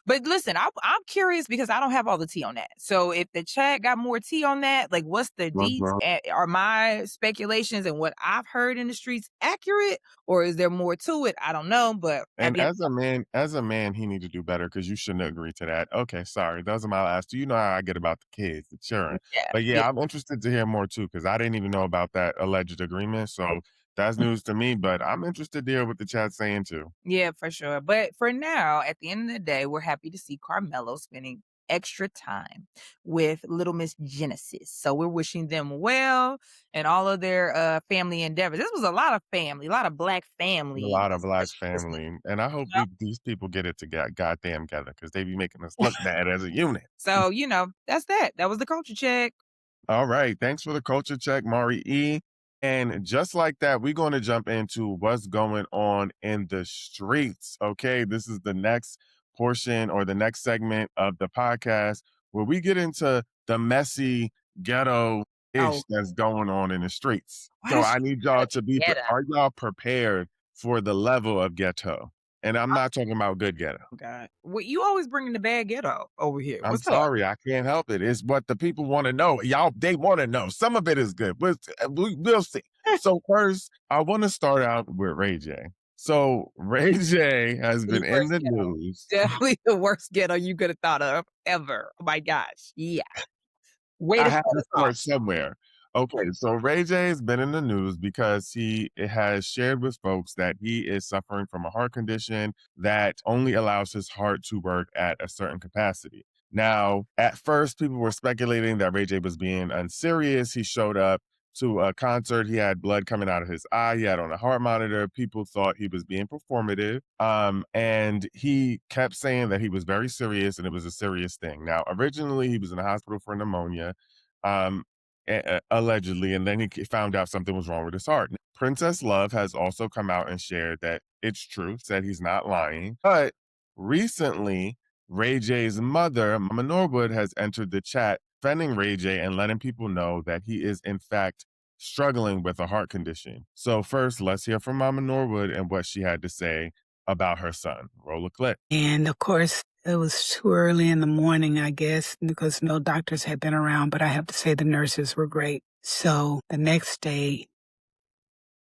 But listen, I'm curious because I don't have all the tea on that. So if the chat got more tea on that, like what's the deets? Uh-huh. Are my speculations and what I've heard in the streets accurate, or is there more to it? I don't know. But at And the end, as a man, he need to do better because you shouldn't agree to that. Okay, sorry. Those are my last 2. You know how I get about the kids, the children. yeah, But yeah, yeah, I'm interested to hear more too because I didn't even know about that alleged agreement. So that's news to me, but I'm interested to hear what the chat's saying too. yeah, for sure. But for now, at the end of the day, we're happy to see Carmelo spending extra time with little Miss Genesis. So we're wishing them well and all of their family endeavors. This was a lot of family, a lot of black A family, lot of black especially this week. family. And I hope You know? these people get it to goddamn together because they be making us look bad as a unit. So, that's that. That was the culture check. All right. Thanks for the culture check, Mari E. And just like that, we're going to jump into what's going on in the streets. Okay. This is the next portion or the next segment of the podcast where we get into the messy ghetto ish Oh, that's going on in the streets. why So does I she need gotta y'all be to be, ghetto? are y'all prepared for the level of ghetto? And I'm not talking about good ghetto. Oh God. Well, you always bringing the bad ghetto over here. I'm What's up? sorry, I can't help it. It's what the people want to know. Y'all, they want to know. Some of it is good, but we'll see. So first, I want to start out with Ray J. So Ray J has The been in worst the ghetto. news. Definitely the worst ghetto you could have thought of ever. Oh my gosh. Yeah. Way I to had start to us off. start somewhere. Okay, so Ray J has been in the news because he has shared with folks that he is suffering from a heart condition that only allows his heart to work at a certain capacity. Now, at first, people were speculating that Ray J was being unserious. He showed up to a concert. He had blood coming out of his eye. He had on a heart monitor. People thought he was being performative. And he kept saying that he was very serious and it was a serious thing. Now, originally, he was in the hospital for pneumonia. Um, allegedly, and then he found out something was wrong with his heart. Princess Love has also come out and shared that it's true, said he's not lying. But recently, Ray J's mother, Mama Norwood, has entered the chat defending Ray J and letting people know that he is, in fact, struggling with a heart condition. So first, let's hear from Mama Norwood and what she had to say about her son. Roll a clip. And of course, it was too early in the morning, I guess, because no doctors had been around, but I have to say the nurses were great. So the next day,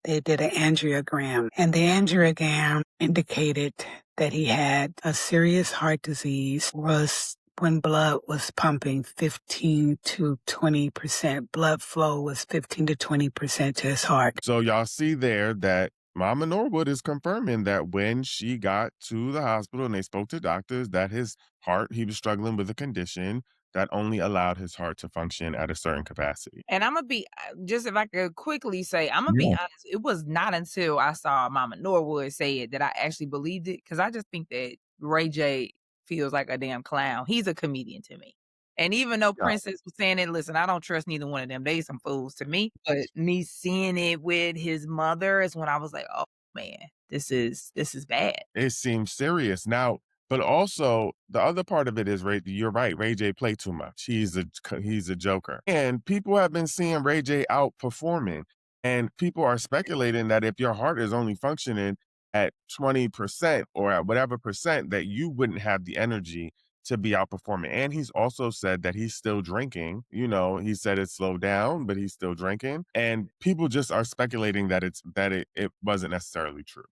they did an angiogram, and the angiogram indicated that he had a serious heart disease, was when blood was pumping 15 to 20%. Blood flow was 15 to 20% to his heart. So y'all see there that Mama Norwood is confirming that when she got to the hospital and they spoke to doctors, that his heart, he was struggling with a condition that only allowed his heart to function at a certain capacity. And I'm gonna be just if I could quickly say, I'm gonna be honest. It was not until I saw Mama Norwood say it that I actually believed it, because I just think that Ray J feels like a damn clown. He's a comedian to me. And even though Yeah. Princess was saying it, listen, I don't trust neither one of them. They some fools to me. But me seeing it with his mother is when I was like, oh man, this is bad. It seems serious. Now, but also the other part of it is you're right. Ray J played too much. He's a joker. And people have been seeing Ray J outperforming. And people are speculating that if your heart is only functioning at 20% or at whatever percent, that you wouldn't have the energy to be outperforming. And he's also said that he's still drinking. You know, he said it slowed down, but he's still drinking. And people just are speculating that it wasn't necessarily true.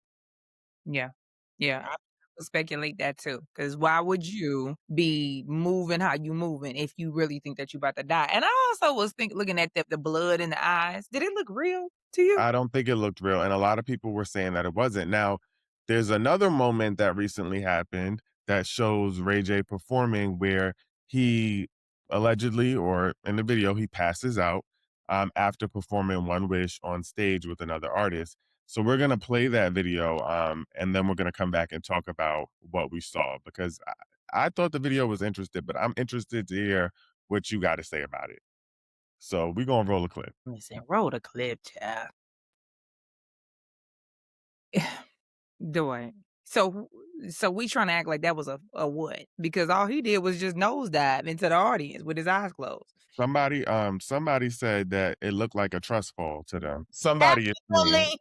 Yeah. Yeah. I would speculate that too. Because why would you be moving how you moving if you really think that you about to die? And I also was looking at the blood in the eyes. Did it look real to you? I don't think it looked real, and a lot of people were saying that it wasn't. Now, there's another moment that recently happened that shows Ray J performing where he allegedly, or in the video, he passes out after performing One Wish on stage with another artist. So we're gonna play that video, and then we're gonna come back and talk about what we saw, because I thought the video was interesting, but I'm interested to hear what you got to say about it. So we're gonna roll a clip. Listen, roll the clip, child. Do it. So we trying to act like that was a what? Because all he did was just nosedive into the audience with his eyes closed. Somebody said that it looked like a trust fall to them. Somebody is me. Absolutely.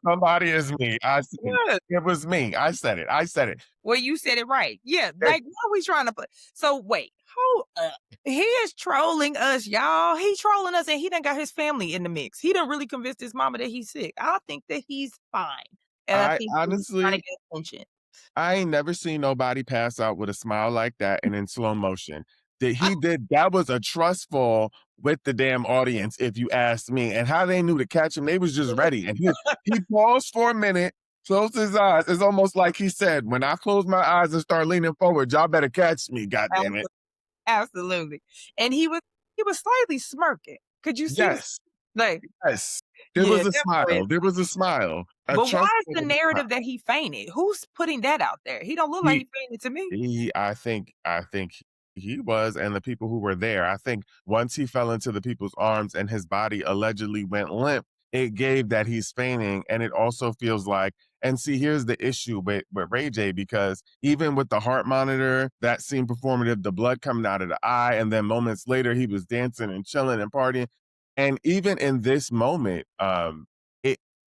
Somebody is me. I said Good. it was me. I said it. I said it. Well, you said it right. Yeah, like what are we trying to put? So wait, hold up. He is trolling us, y'all. He trolling us, and he done got his family in the mix. He done really convinced his mama that he's sick. I think that he's fine, and I I think he's trying to honestly, get attention. I ain't never seen nobody pass out with a smile like that and in slow motion. That was a trust fall with the damn audience, if you ask me. And how they knew to catch him, they was just ready. And he paused for a minute, closed his eyes. It's almost like he said, when I close my eyes and start leaning forward, y'all better catch me, goddammit. Absolutely. And he was slightly smirking. Could you see? Yes. Like, Yes. There yeah, was a definitely. smile. There was a smile. But why is the narrative that he fainted? Who's putting that out there? He don't look like he fainted to me. I think he was, and the people who were there. I think once he fell into the people's arms and his body allegedly went limp, it gave that he's fainting. And it also feels like, and see, here's the issue with Ray J, because even with the heart monitor, that seemed performative, the blood coming out of the eye, and then moments later he was dancing and chilling and partying. And even in this moment,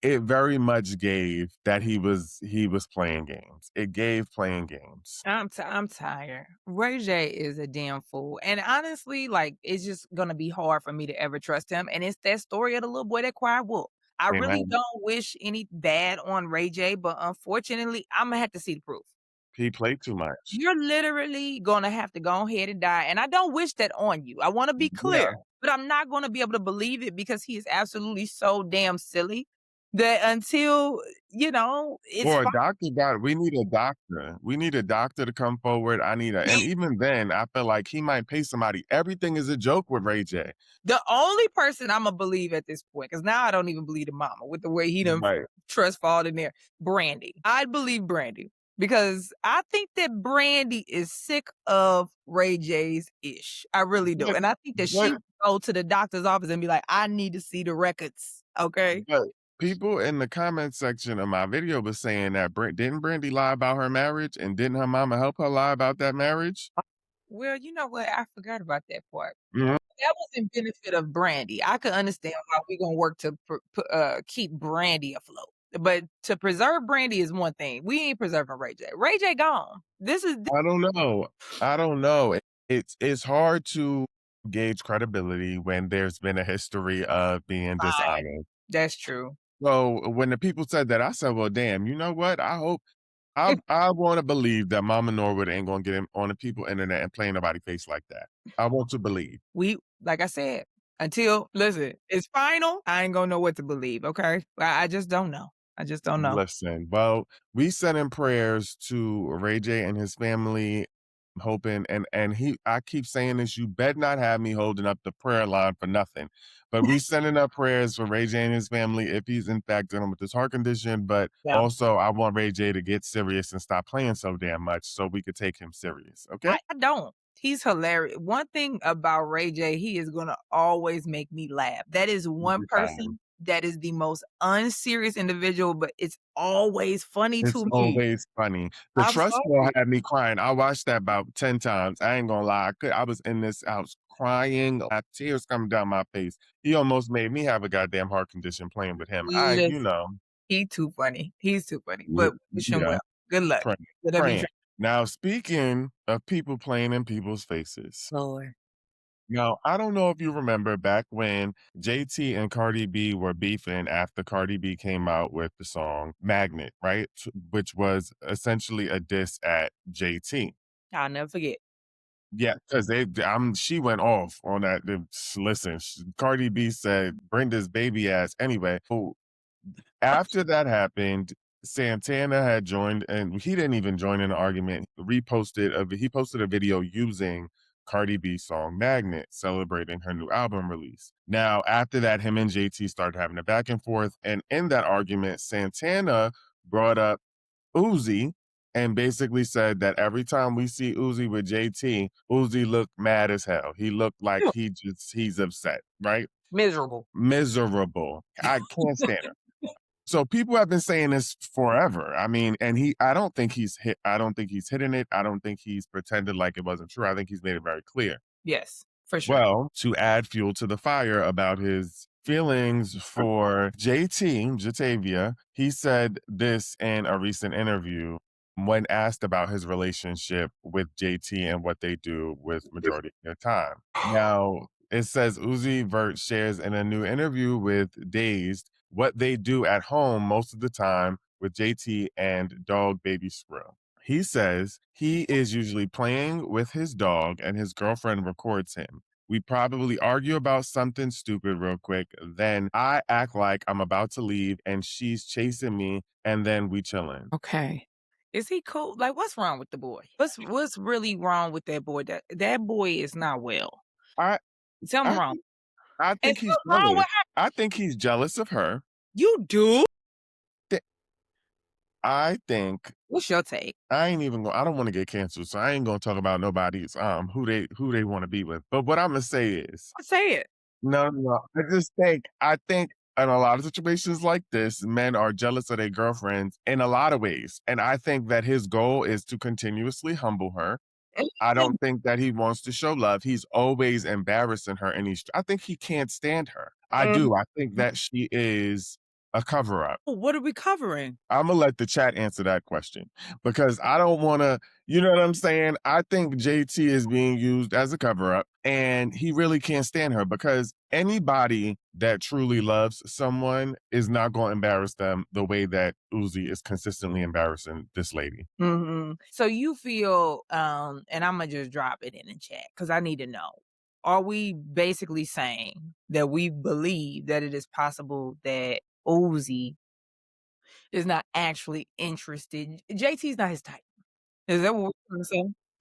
it very much gave that he was playing games. It gave playing games. I'm tired. Ray J is a damn fool. And honestly, like, it's just gonna be hard for me to ever trust him. And it's that story of the little boy that cried wolf. I really Amen. don't wish any bad on Ray J, but unfortunately, I'm gonna have to see the proof. He played too much. You're literally gonna have to go ahead and die. And I don't wish that on you. I want to be clear. Yeah. but I'm not gonna be able to believe it because he is absolutely so damn silly that until, it's Or a fine. doctor we need a doctor. We need a doctor to come forward. And even then, I feel like he might pay somebody. Everything is a joke with Ray J. The only person Imma believe at this point, because now I don't even believe the mama with the way he done Right. trust fall in there. Brandy. I'd believe Brandy because I think that Brandy is sick of Ray J's ish. I really do. But And I think that she but would go to the doctor's office and be like, I need to see the records. Okay. but people in the comment section of my video was saying that didn't Brandy lie about her marriage, and didn't her mama help her lie about that marriage? Well, you know what? I forgot about that part. Mhm. That was in benefit of Brandy. I could understand how we gonna work to keep Brandy afloat. But to preserve Brandy is one thing. We ain't preserving Ray J. Ray J gone. This is I don't know. I don't know. It's hard to gauge credibility when there's been a history of being fine. dishonest. That's true. So when the people said that, I said, "Well, damn, you know what? I hope I wanna believe that Mama Norwood ain't gonna get on the people internet and play in nobody's face like that. I want to believe." Like I said, until listen, it's final. I ain't gonna know what to believe. Okay, I just don't know. I just don't know. Listen, well, we send in prayers to Ray J and his family, hoping and I keep saying this, you bet not have me holding up the prayer line for nothing. But we sending up prayers for Ray J and his family if he's in fact dealing with this heart condition. But Yeah. also I want Ray J to get serious and stop playing so damn much so we could take him serious. Okay? I don't. He's hilarious. One thing about Ray J, he is gonna always make me laugh. That is one Every time. person that is the most unserious individual, but it's always funny It's to me. always funny. The I'm Trust Fall sorry. had me crying. I watched that about 10 times. I ain't gonna lie. I was in this house crying, I had tears coming down my face. He almost made me have a goddamn heart condition playing with him. Listen, he too funny. He's too funny. But wish him Yeah, well. Good luck. praying, Whatever you praying. Now, speaking of people playing in people's faces. Lord. Now, I don't know if you remember back when JT and Cardi B were beefing after Cardi B came out with the song Magnet, right? Which was essentially a diss at JT. I'll never forget. Yeah, because she went off on that. Listen, Cardi B said Brenda's baby ass. Anyway, so after that happened, Santana had joined, and he didn't even join in the argument. He posted a video using Cardi B's song Magnet, celebrating her new album release. Now, after that, him and JT started having a back and forth, and in that argument, Santana brought up Uzi and basically said that every time we see Uzi with JT, Uzi looked mad as hell. He looked like he's upset, right? Miserable. Miserable. I can't stand him. So people have been saying this forever. I mean, and I don't think he's hidden it. I don't think he's pretended like it wasn't true. I think he's made it very clear. Yes, for sure. Well, to add fuel to the fire about his feelings for Jatavia, he said this in a recent interview when asked about his relationship with JT and what they do with majority of their time. Now, it says Uzi Vert shares in a new interview with Dazed what they do at home most of the time with JT and dog Baby Skrill. He says he is usually playing with his dog and his girlfriend records him. We probably argue about something stupid real quick. Then I act like I'm about to leave and she's chasing me and then we chilling. Okay. Is he cool? Like, what's wrong with the boy? What's really wrong with that boy? That boy is not well. I Something I wrong. I think It's he's wrong with jealous. her. I think he's jealous of her. You do? I think What's your take? I don't want to get canceled, so I ain't gonna talk about nobody's who they want to be with. But what I'm gonna say is Say it. no. I think in a lot of situations like this, men are jealous of their girlfriends in a lot of ways. And I think that his goal is to continuously humble her. I don't think that he wants to show love. He's always embarrassing her, and I think he can't stand her. I do. I think that she is a cover up. What are we covering? I'm gonna let the chat answer that question because I don't want to. You know what I'm saying? I think JT is being used as a cover up, and he really can't stand her because anybody that truly loves someone is not going to embarrass them the way that Uzi is consistently embarrassing this lady. So you feel, and I'm gonna just drop it in the chat because I need to know. are we basically saying that we believe that it is possible that Uzi is not actually interested? JT's not his type. Is that what we're trying to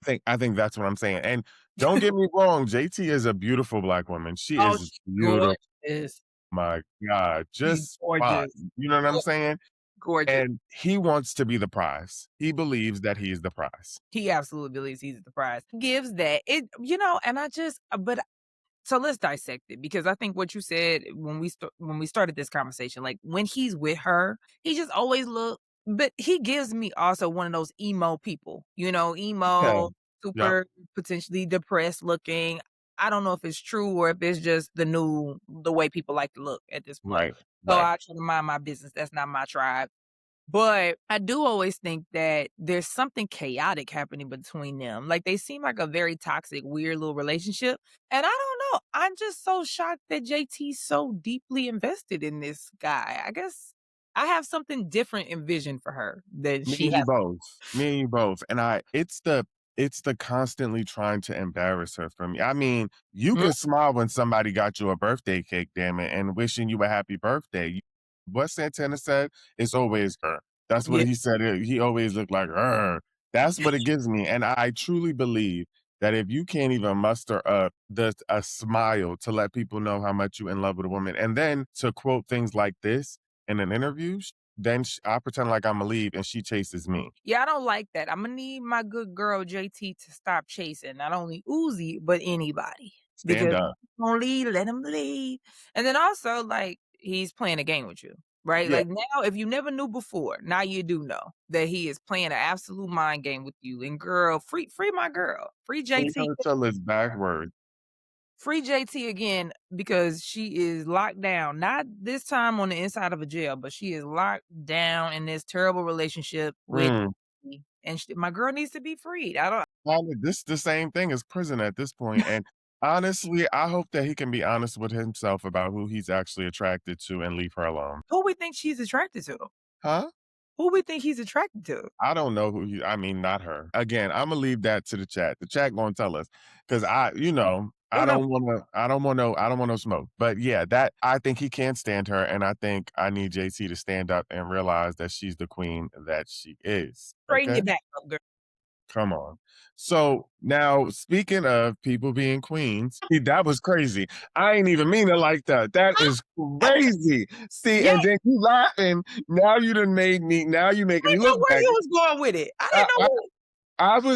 say? I think that's what I'm saying. And don't get me wrong, JT is a beautiful black woman. She Oh, is she's beautiful. gorgeous. My God, She's just spot. gorgeous. You know what I'm Go saying? gorgeous. And he wants to be the prize. He believes that he's the prize. He absolutely believes he's the prize. Gives that. And I just but so let's dissect it because I think what you said when we started this conversation, like when he's with her, he just always but he gives me also one of those emo people, Yeah. emo, Yep. super potentially depressed looking. I don't know if it's true or if it's just the way people like to look at this point. Right. So Right. I try to mind my business. That's not my tribe. But I do always think that there's something chaotic happening between them. Like they seem like a very toxic, weird little relationship. And I don't know. I'm just so shocked that JT's so deeply invested in this guy. I guess I have something different envisioned for her than Me she and you has. both. Me and you both. And it's the constantly trying to embarrass her for me. I mean, you Mm, could smile when somebody got you a birthday cake, damn it, and wishing you a happy birthday. What Santana said, it's always her. That's what yeah. he said. He always looked like her. That's what it gives me. And I truly believe that if you can't even muster up a smile to let people know how much you're in love with a woman, and then to quote things like this in an interview, then I pretend like I'm a leave and she chases me. Yeah, I don't like that. I'm gonna need my good girl JT to stop chasing not only Uzi, but anybody. Stand Because up. don't leave, let him leave. And then also, like, he's playing a game with you, right? Yeah. Like now, if you never knew before, now you do know that he is playing an absolute mind game with you. And girl, free my girl. Free Clean JT. her till it's backwards. Free JT again because she is locked down. Not this time on the inside of a jail, but she is locked down in this terrible relationship with Mm. me, and my girl needs to be freed. I don't. This the same thing as prison at this point, and honestly, I hope that he can be honest with himself about who he's actually attracted to and leave her alone. Who we think she's attracted to? Huh? Who we think he's attracted to? I don't know I mean, not her. Again, Imma leave that to the chat. The chat gonna tell us, 'cause I No, no. don't want no smoke. But yeah, that I think he can't stand her, and I think I need JT to stand up and realize that she's the queen that she is, Straighten okay? your back up, girl. Come on. So, now speaking of people being queens, see, that was crazy. I ain't even mean it like that. That is crazy. See, Yeah, and then you laughing, now you I making me didn't know look where bad. he was going with it. I I didn't know I where.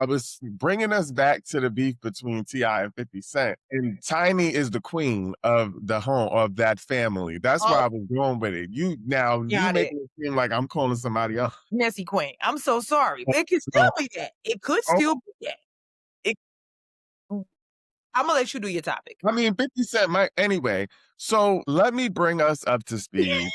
I was bringing us back to the beef between T.I. and 50 Cent, and Tiny is the queen of the home of that family. That's where Oh, I was going with it. You got it. making it seem like I'm calling somebody else. Messy Queen. I'm so sorry. Oh, It could still no. be that. It could Oh, still be that. It, I'm gonna let you do your topic. I mean, 50 Cent might anyway. So let me bring us up to speed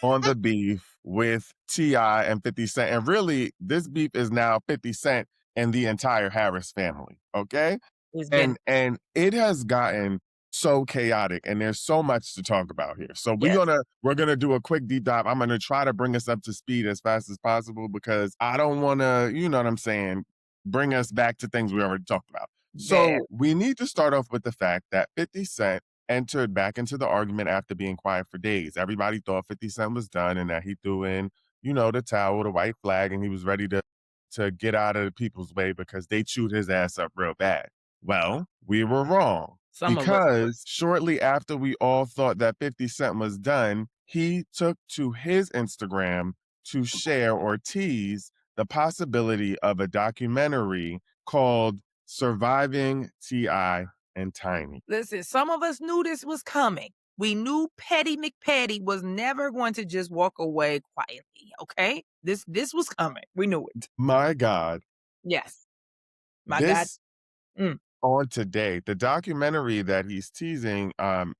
on the beef with T.I. and 50 Cent. And really, this beef is now 50 Cent and the entire Harris family. Okay. It's getting And it has gotten so chaotic and there's so much to talk about here. So yes. we're gonna do a quick deep dive. I'm gonna try to bring us up to speed as fast as possible because I don't wanna, you know what I'm saying, bring us back to things we already talked about. Bad. So we need to start off with the fact that 50 Cent entered back into the argument after being quiet for days. Everybody thought 50 Cent was done and that he threw in, the towel, the white flag, and he was ready to get out of the people's way because they chewed his ass up real bad. Well, we were wrong Some of us. because shortly after we all thought that 50 Cent was done, he took to his Instagram to share or tease the possibility of a documentary called Surviving T.I. and Tiny. Listen, some of us knew this was coming. We knew Petty McPetty was never going to just walk away quietly. Okay, this was coming. We knew it. My God, Yes, my God. this Mm. on today, the documentary that he's teasing,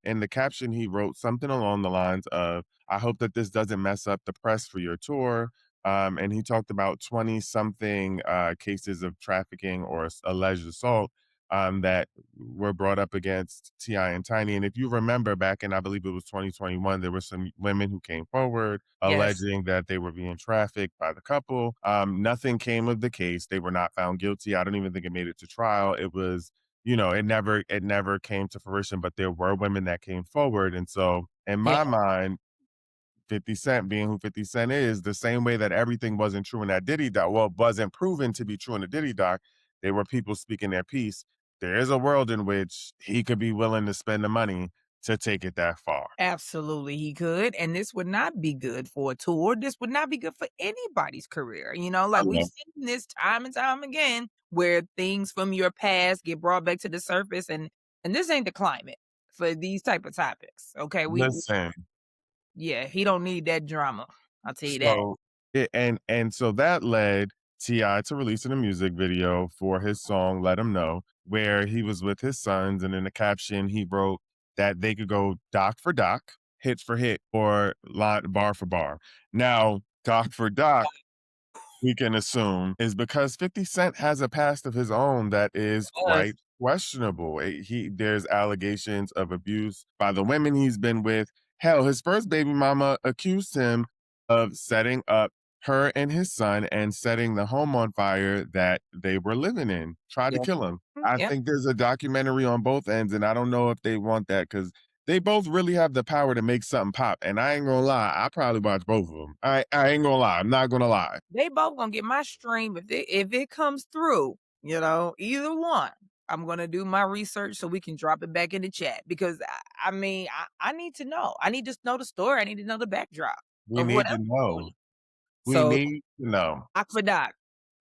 in the caption, he wrote something along the lines of, I hope that this doesn't mess up the press for your tour. And he talked about 20 something cases of trafficking or alleged assault that were brought up against T.I. and Tiny. And if you remember back in, I believe it was 2021, there were some women who came forward Yes, alleging that they were being trafficked by the couple. Nothing came of the case. They were not found guilty. I don't even think it made it to trial. It was it never came to fruition, but there were women that came forward. And so in Yeah, my mind, 50 Cent being who 50 Cent is, the same way that everything wasn't true in that Diddy doc, well, wasn't proven to be true in the Diddy doc, there were people speaking their piece. There is a world in which he could be willing to spend the money to take it that far. absolutely he could. And this would not be good for a tour. This would not be good for anybody's career. Like we've Yeah. seen this time and time again where things from your past get brought back to the surface and this ain't the climate for these type of topics. Okay. Listen, Yeah, he don't need that drama. I'll tell you that. so and so that led T.I. to releasing a music video for his song Let 'Em Know, where he was with his sons, and in the caption he wrote that they could go doc for doc, hit for hit, or bar for bar. Now, doc for doc, we can assume, is because 50 Cent has a past of his own that is Does. quite questionable. There's allegations of abuse by the women he's been with. Hell, his first baby mama accused him of setting up her and his son and setting the home on fire that they were living in, tried to Yeah. kill him. I Yeah. think there's a documentary on both ends, and I don't know if they want that because they both really have the power to make something pop. And I ain't gonna lie, I probably watch both of them. I ain't gonna lie. I'm not gonna lie. They both gonna get my stream if it comes through, either one. I'm gonna do my research so we can drop it back in the chat because I need to know. I need to know the story. I need to know the backdrop We of need to whatever. know. We So need to know. doc for doc.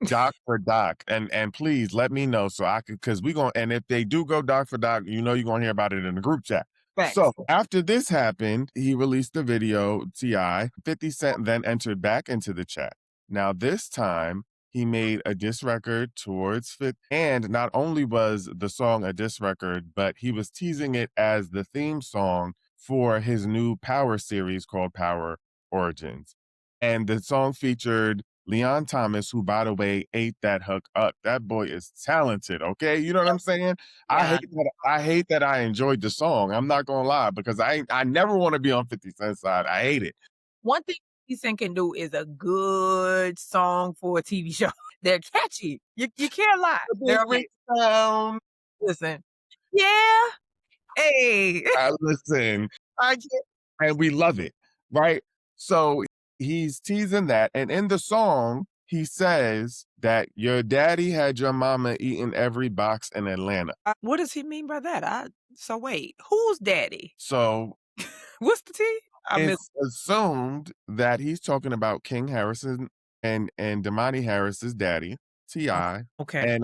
Doc for doc. And please let me know so I could, because we going, and if they do go doc for doc, you're gonna hear about it in the group chat. Facts. So after this happened, he released the video, T.I. 50 Cent then entered back into the chat. Now this time he made a diss record towards Fit, and not only was the song a diss record, but he was teasing it as the theme song for his new Power series called Power Origins. And the song featured Leon Thomas, who, by the way, ate that hook up. That boy is talented. Okay, you know what I'm saying? Yeah. I hate that I enjoyed the song. I'm not gonna lie because I never want to be on 50 Cent's side. I hate it. One thing 50 Cent can do is a good song for a TV show. They're catchy. You can't lie. They're listen. Yeah. Hey. Listen, I get and we love it, right? So he's teasing that, and in the song he says that your daddy had your mama eating every box in Atlanta. what does he mean by that? So wait, who's daddy? So What's the T? I miss. it's assumed that he's talking about King Harrison and Domani Harris's daddy, T.I. Okay. And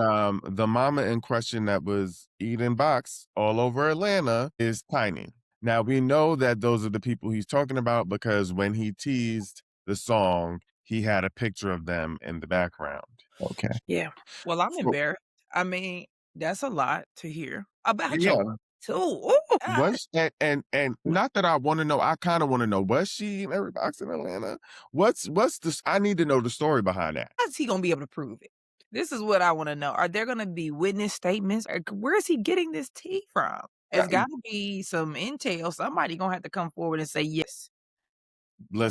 the mama in question that was eating box all over Atlanta is Tiny. Now we know that those are the people he's talking about because when he teased the song, he had a picture of them in the background. Okay. Yeah. Well, I'm So, embarrassed. I mean, that's a lot to hear about yeah. your too. Ooh, Was and not that I want to know, I kind of want to know, was she in every box in Atlanta? What's this? I need to know the story behind that. how's he gonna be able to prove it? This is what I want to know. Are there gonna be witness statements? Or where is he getting this tea from? There's Yeah, got to be some intel. Somebody gonna have to come forward and say yes.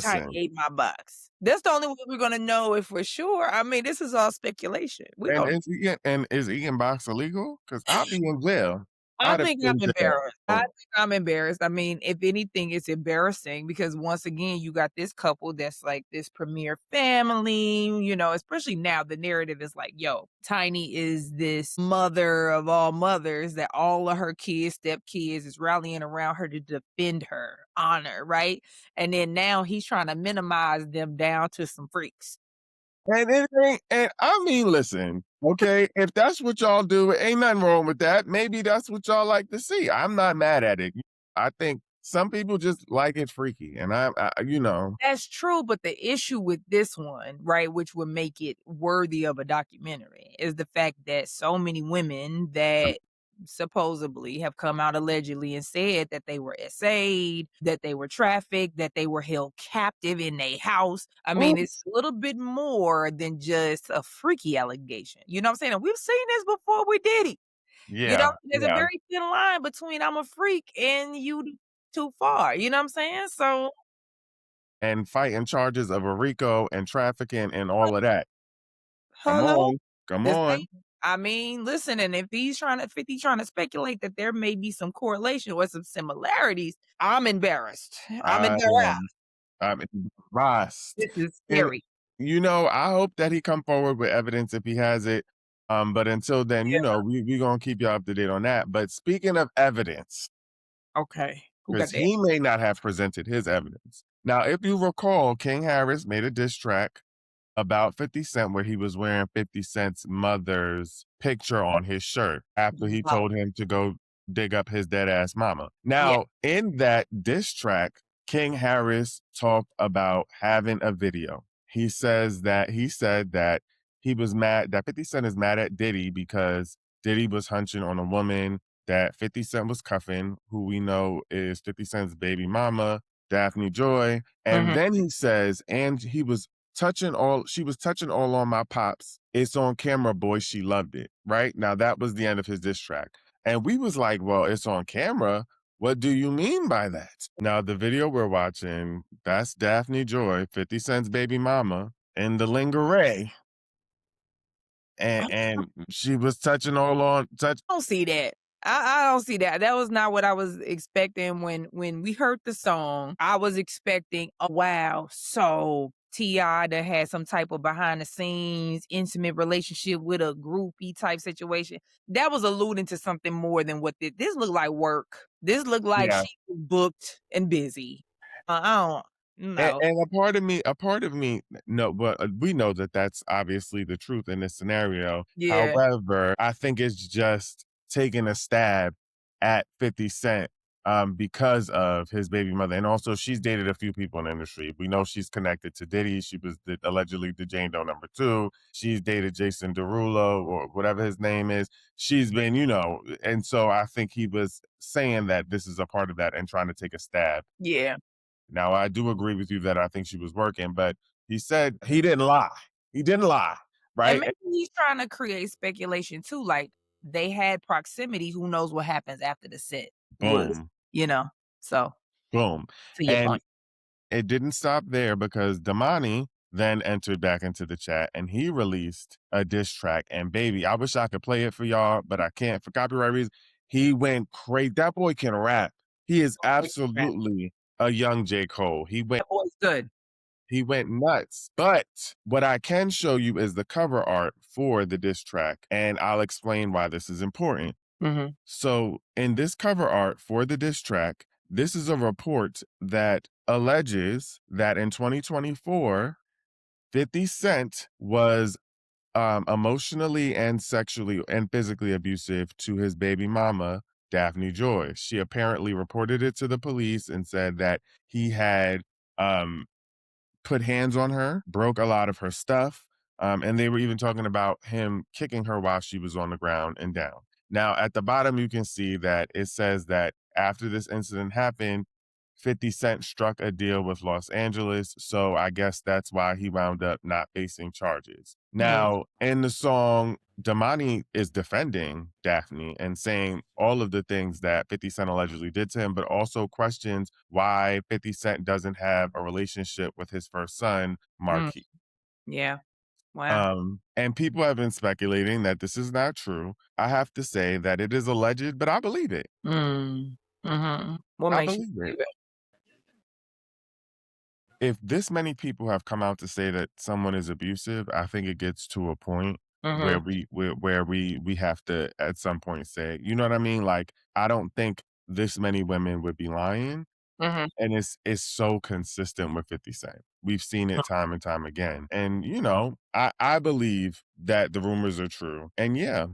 Tiny listen, ate my box. That's the only way we're gonna know if we're sure. I mean, this is all speculation. We and don't. is eating box illegal? Because I'll be in jail. I I'd have think I'm been in jail. embarrassed. I think I'm embarrassed. I mean, if anything, it's embarrassing because once again, you got this couple that's like this premier family, especially now the narrative is like, yo, Tiny is this mother of all mothers that all of her kids, stepkids is rallying around her to defend her honor, right? And then now he's trying to minimize them down to some freaks. And it ain't, and I mean, listen, okay, if that's what y'all do, ain't nothing wrong with that. Maybe that's what y'all like to see. I'm not mad at it. I think some people just like it freaky, and That's true, but the issue with this one, right, which would make it worthy of a documentary, is the fact that so many women that supposedly have come out allegedly and said that they were essayed, that they were trafficked, that they were held captive in a house. I mean, it's a little bit more than just a freaky allegation. You know what I'm saying? And we've seen this before we did it. yeah, There's a yeah. very thin line between I'm a freak and you too far. You know what I'm saying? So And fighting charges of a RICO and trafficking and all of that. Come hello? on, come This on. ain't I mean, listen, and if he's trying to 50 trying to speculate that there may be some correlation or some similarities, I'm embarrassed. I'm I embarrassed. am I'm embarrassed. This is And, scary. I hope that he come forward with evidence if he has it. But until then, Yeah. we gonna keep you up to date on that. But speaking of evidence, Okay. Who got because that? he may not have presented his evidence. Now, if you recall, King Harris made a diss track about 50 Cent where he was wearing 50 Cent's mother's picture on his shirt after he Wow. told him to go dig up his dead ass mama. Yeah. Now, in that diss track, King Harris talked about having a video. He said that he was mad that 50 Cent is mad at Diddy because Diddy was hunching on a woman that 50 Cent was cuffing, who we know is 50 Cent's baby mama, Daphne Joy. And Mhm. then he says, and she was touching all on my pops. It's on camera, boy. She loved it. Right now, that was the end of his diss track. And we was like, well, it's on camera. What do you mean by that? Now, the video we're watching, that's Daphne Joy, 50 Cent's baby mama, in the lingerie. And she was touching all on touch. I don't see that. I don't see that. That was not what I was expecting when we heard the song. I was expecting, oh wow, so T.I. that had some type of behind the scenes intimate relationship with a groupie type situation. That was alluding to something more than what this looked like work. This looked like Yeah. she was booked and busy. I don't no. And a part of me, no, but we know that that's obviously the truth in this scenario. Yeah. However, I think it's just taking a stab at 50 Cent because of his baby mother. And also, she's dated a few people in the industry. We know she's connected to Diddy. She was allegedly the Jane Doe #2. She's dated Jason Derulo or whatever his name is. She's been, and so I think he was saying that this is a part of that and trying to take a stab. Yeah. Now, I do agree with you that I think she was working, but he said he didn't lie. He didn't lie, And right? maybe he's trying to create speculation too, like they had proximity. Who knows what happens after the set was, Boom, you know? So boom. to your And point. it didn't stop there because Domani then entered back into the chat and he released a diss track. And baby, I wish I could play it for y'all, but I can't for copyright reasons. He went crazy. That boy can rap. He is absolutely a young J. Cole. That boy's good. He went nuts. But what I can show you is the cover art for the diss track, and I'll explain why this is important. Mhm. So, in this cover art for the diss track, this is a report that alleges that in 2024, 50 Cent was emotionally and sexually and physically abusive to his baby mama, Daphne Joy. She apparently reported it to the police and said that he had um, put hands on her, broke a lot of her stuff, and they were even talking about him kicking her while she was on the ground and down. Now, at the bottom, you can see that it says that after this incident happened, 50 Cent struck a deal with Los Angeles, so I guess that's why he wound up not facing charges. Now, in the song, Domani is defending Daphne and saying all of the things that 50 Cent allegedly did to him, but also questions why 50 Cent doesn't have a relationship with his first son, Mm. Marquis. Yeah. Wow. And people have been speculating that this is not true. I have to say that it is alleged, but I believe it. Mm. Mhm. What I makes you believe it. believe it? If this many people have come out to say that someone is abusive, I think it gets to a point where Mhm. we have to at some point say, you know what I mean? Like, I don't think this many women would be lying. Mhm. And it's so consistent with 50 Cent. We've seen it time and time again. And I believe that the rumors are true. And yeah,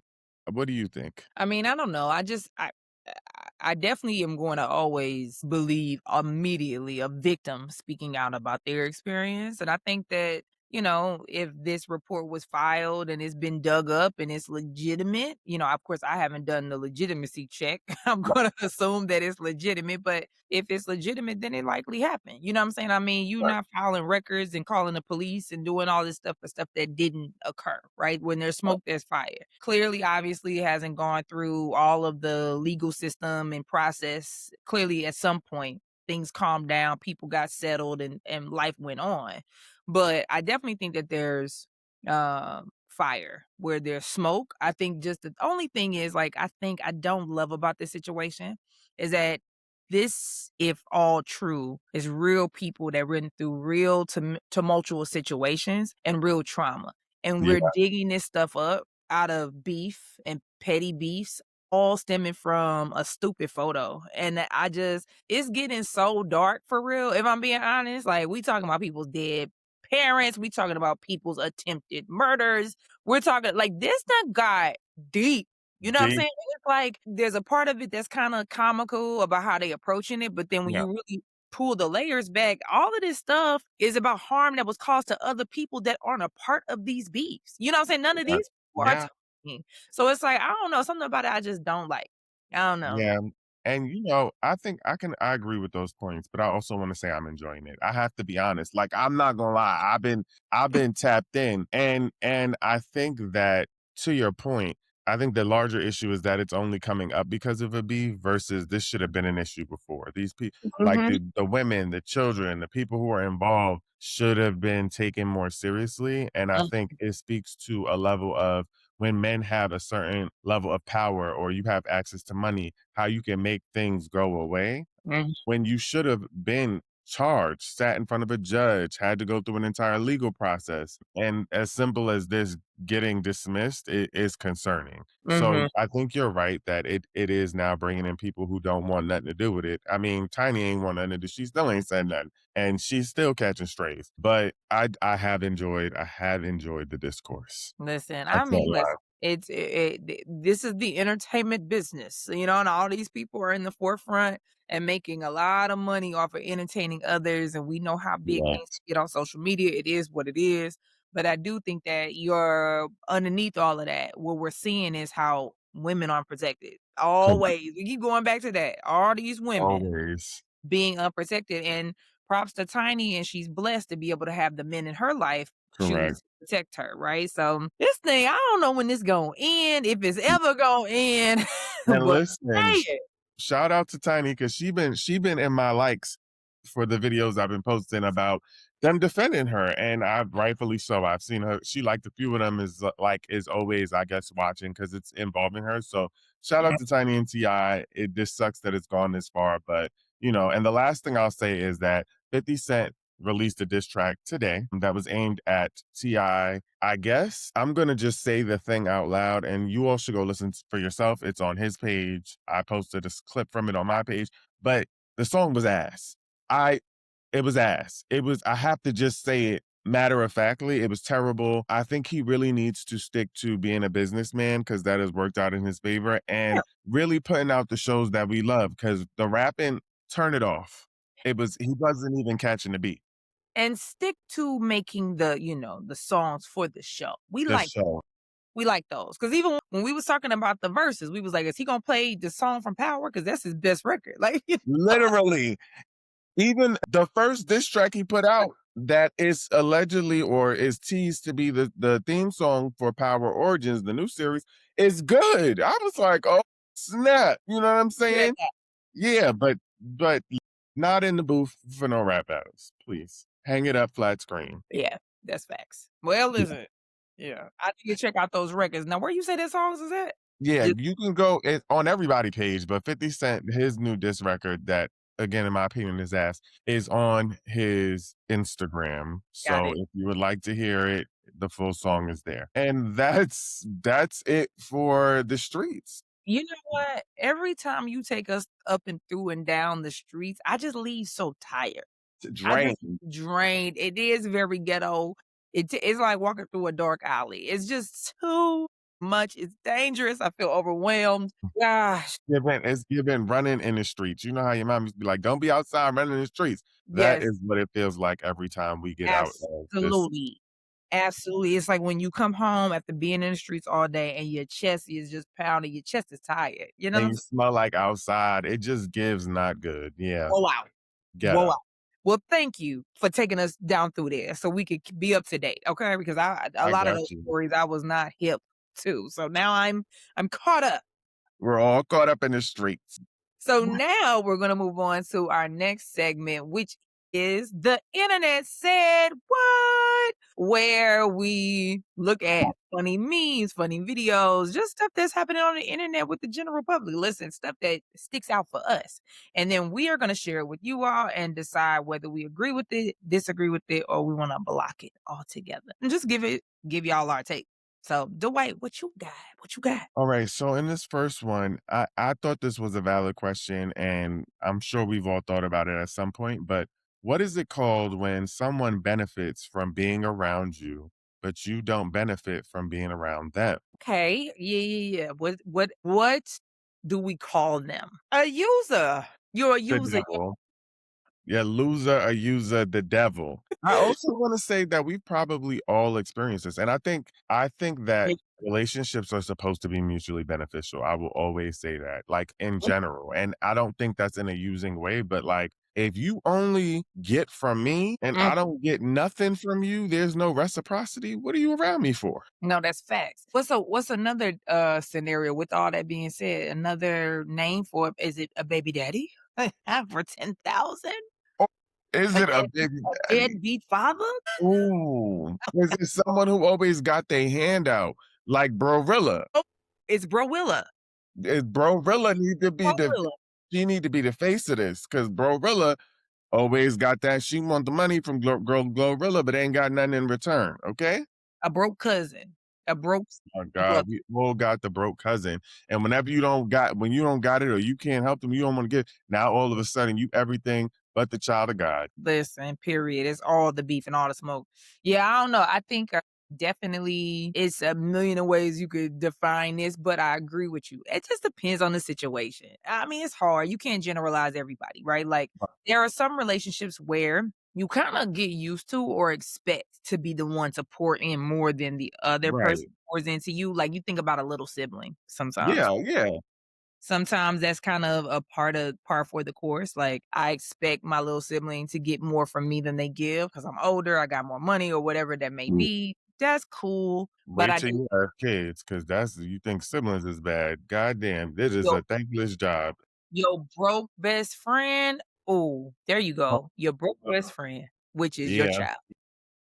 what do you think? I mean, I don't know. I definitely am going to always believe immediately a victim speaking out about their experience. And I think that, if this report was filed and it's been dug up and it's legitimate, of course, I haven't done the legitimacy check. I'm going to assume that it's legitimate, but if it's legitimate, then it likely happened. You know what I'm saying? I mean, you're Right. not filing records and calling the police and doing all this stuff for stuff that didn't occur, right? When there's smoke, there's fire. Clearly, obviously, it hasn't gone through all of the legal system and process. Clearly, at some point, things calmed down, people got settled, and life went on. But I definitely think that there's fire. Where there's smoke, I think just the only thing is, like, I think I don't love about this situation is that this, if all true, is real people that went through real tumultuous situations and real trauma. And Yeah, we're digging this stuff up out of beef and petty beefs, all stemming from a stupid photo. And that it's getting so dark for real. If I'm being honest, like, we talking about people's dead parents, we talking about people's attempted murders. We're talking like this done got deep. You know what I'm deep. saying? It's like there's a part of it that's kind of comical about how they approaching it, but then when Yeah, you really pull the layers back, all of this stuff is about harm that was caused to other people that aren't a part of these beefs. You know what I'm saying? None of yeah, these people are yeah. talking. So it's like, I don't know, something about it I just don't like. I don't know. Yeah, and, I think I agree with those points, but I also wanna say I'm enjoying it. I have to be honest, like, I'm not gonna lie, I've been tapped in, and I think that, to your point, I think the larger issue is that it's only coming up because of a beef versus this should have been an issue before. These people, like, Mhm, the women, the children, the people who are involved should have been taken more seriously, and I mm, think it speaks to a level of when men have a certain level of power or you have access to money, how you can make things go away mm, when you should have been charged, sat in front of a judge, had to go through an entire legal process. And as simple as this getting dismissed, it is concerning. So mhm. I think you're right that it is now bringing in people who don't want nothing to do with it. I mean, Tiny ain't want nothing to do. She still ain't said nothing, and she's still catching strays. But I have enjoyed the discourse. Listen, I I can't mean, lie. listen, this is the entertainment business, and all these people are in the forefront and making a lot of money off of entertaining others, and we know how big Yeah, things get on social media. It is what it is, but I do think that you're underneath all of that. What we're seeing is how women aren't protected. correct. Always, we keep going back to that. All these women Always. being unprotected. And props to Tiny, and she's blessed to be able to have the men in her life choose Correct. to protect her, right? So this thing, I don't know when this gonna end, if it's ever gonna end, And but listen, man, shout out to Tiny because she been in my likes for the videos I've been posting about them defending her, and I rightfully so. I've seen her. She liked a few of them is always, I guess, watching because it's involving her. So shout out to Tiny and Ti. It just sucks that it's gone this far, but And the last thing I'll say is that 50 Cent released a diss track today that was aimed at Ti. I guess I'm gonna just say the thing out loud, and you all should go listen for yourself. It's on his page. I posted a clip from it on my page, but the song was ass. I It was ass. It was. I have to just say it matter of factly. It was terrible. I think he really needs to stick to being a businessman because that has worked out in his favor, and really putting out the shows that we love. Because the rapping, turn it off. He wasn't even catching the beat. and stick to making the songs for the show. We The like show. we like those because even when we was talking about the verses, we was like, is he gonna play the song from Power? Because that's his best record. Like, Literally. Even the first diss track he put out that is allegedly or is teased to be the theme song for Power Origins, the new series, is good. I was like, oh snap. You know what I'm yeah, saying? Yeah, but not in the booth for no rap battles, please. Hang it up flat screen. yeah, that's facts. Well, Yeah. listen, yeah, I need to check out those records. Now, where you say that songs is at? Yeah, you can go on everybody page, but 50 Cent, his new diss record that, again, in my opinion, is ass, is on his Instagram. Got So it. if you would like to hear it, the full song is there. And that's it for the streets. You know what? Every time you take us up and through and down the streets, I just leave so tired. I Drain. just drained. It is very ghetto. It's like walking through a dark alley. It's just too much. It's dangerous. I feel overwhelmed. Gosh, It's given running in the streets. You know how your mom used to be like, don't be outside running in the streets. That yes, is what it feels like every time we get out of this. absolutely. Absolutely. It's like when you come home after being in the streets all day and your chest is just pounding, your chest is tired. You know what And I'm you saying? smell like outside. It just gives not good. Yeah. Whoa, wow. Whoa, Ghetto. wow. Well, thank you for taking us down through there so we could be up to date, okay? Because a I lot of got those you. stories I was not hip to. So now I'm caught up. We're all caught up in the streets. So now we're gonna move on to our next segment, which is The Internet Said What? Where we look at funny memes, funny videos, just stuff that's happening on the internet with the general public. Listen, stuff that sticks out for us. And then we are going to share it with you all and decide whether we agree with it, disagree with it, or we want to block it altogether. And just give y'all our take. So, Dwight, what you got? What you got? All right. So in this first one, I thought this was a valid question, and I'm sure we've all thought about it at some point. But what is it called when someone benefits from being around you, but you don't benefit from being around them? Okay. Yeah. What do we call them? A user. You're a The user. devil. Yeah, loser, a user, the devil. I also want to say that we probably all experience this. And I think that relationships are supposed to be mutually beneficial. I will always say that, like in general. And I don't think that's in a using way, but like if you only get from me and Mm, I don't get nothing from you, there's no reciprocity. What are you around me for? no, that's facts. What's another scenario with all that being said? Another name for it, is it a baby daddy? For 10,000? Oh, is A it a baby daddy? deadbeat father? Ooh. Is it someone who always got their hand out? Like Brorilla. Oh, it's Browilla. Brorilla need to be the Browilla. she need to be the face of this because Brorilla always got that. She want the money from Glorilla, but ain't got nothing in return. Okay. A broke cousin. A broke Oh brother. God, we all got the broke cousin. And whenever when you don't got it or you can't help them, you don't want to give. Now all of a sudden you everything but the child of God. Listen, period. It's all the beef and all the smoke. Yeah, I don't know. I think definitely it's a million of ways you could define this, but I agree with you. It just depends on the situation. I mean, it's hard. You can't generalize everybody, right? Like there are some relationships where you kind of get used to or expect to be the one to pour in more than the other Right. person pours into you. Like you think about a little sibling sometimes. Yeah, yeah. Sometimes that's kind of a par for the course. Like, I expect my little sibling to get more from me than they give because 'cause I'm older, I got more money or whatever that may be. That's cool, but Wait I till do you have kids, because that's you think siblings is bad. Goddamn, this is your a thankless job. your broke best friend. Oh, there you Oh, go. Your broke best friend, which is your yeah. child.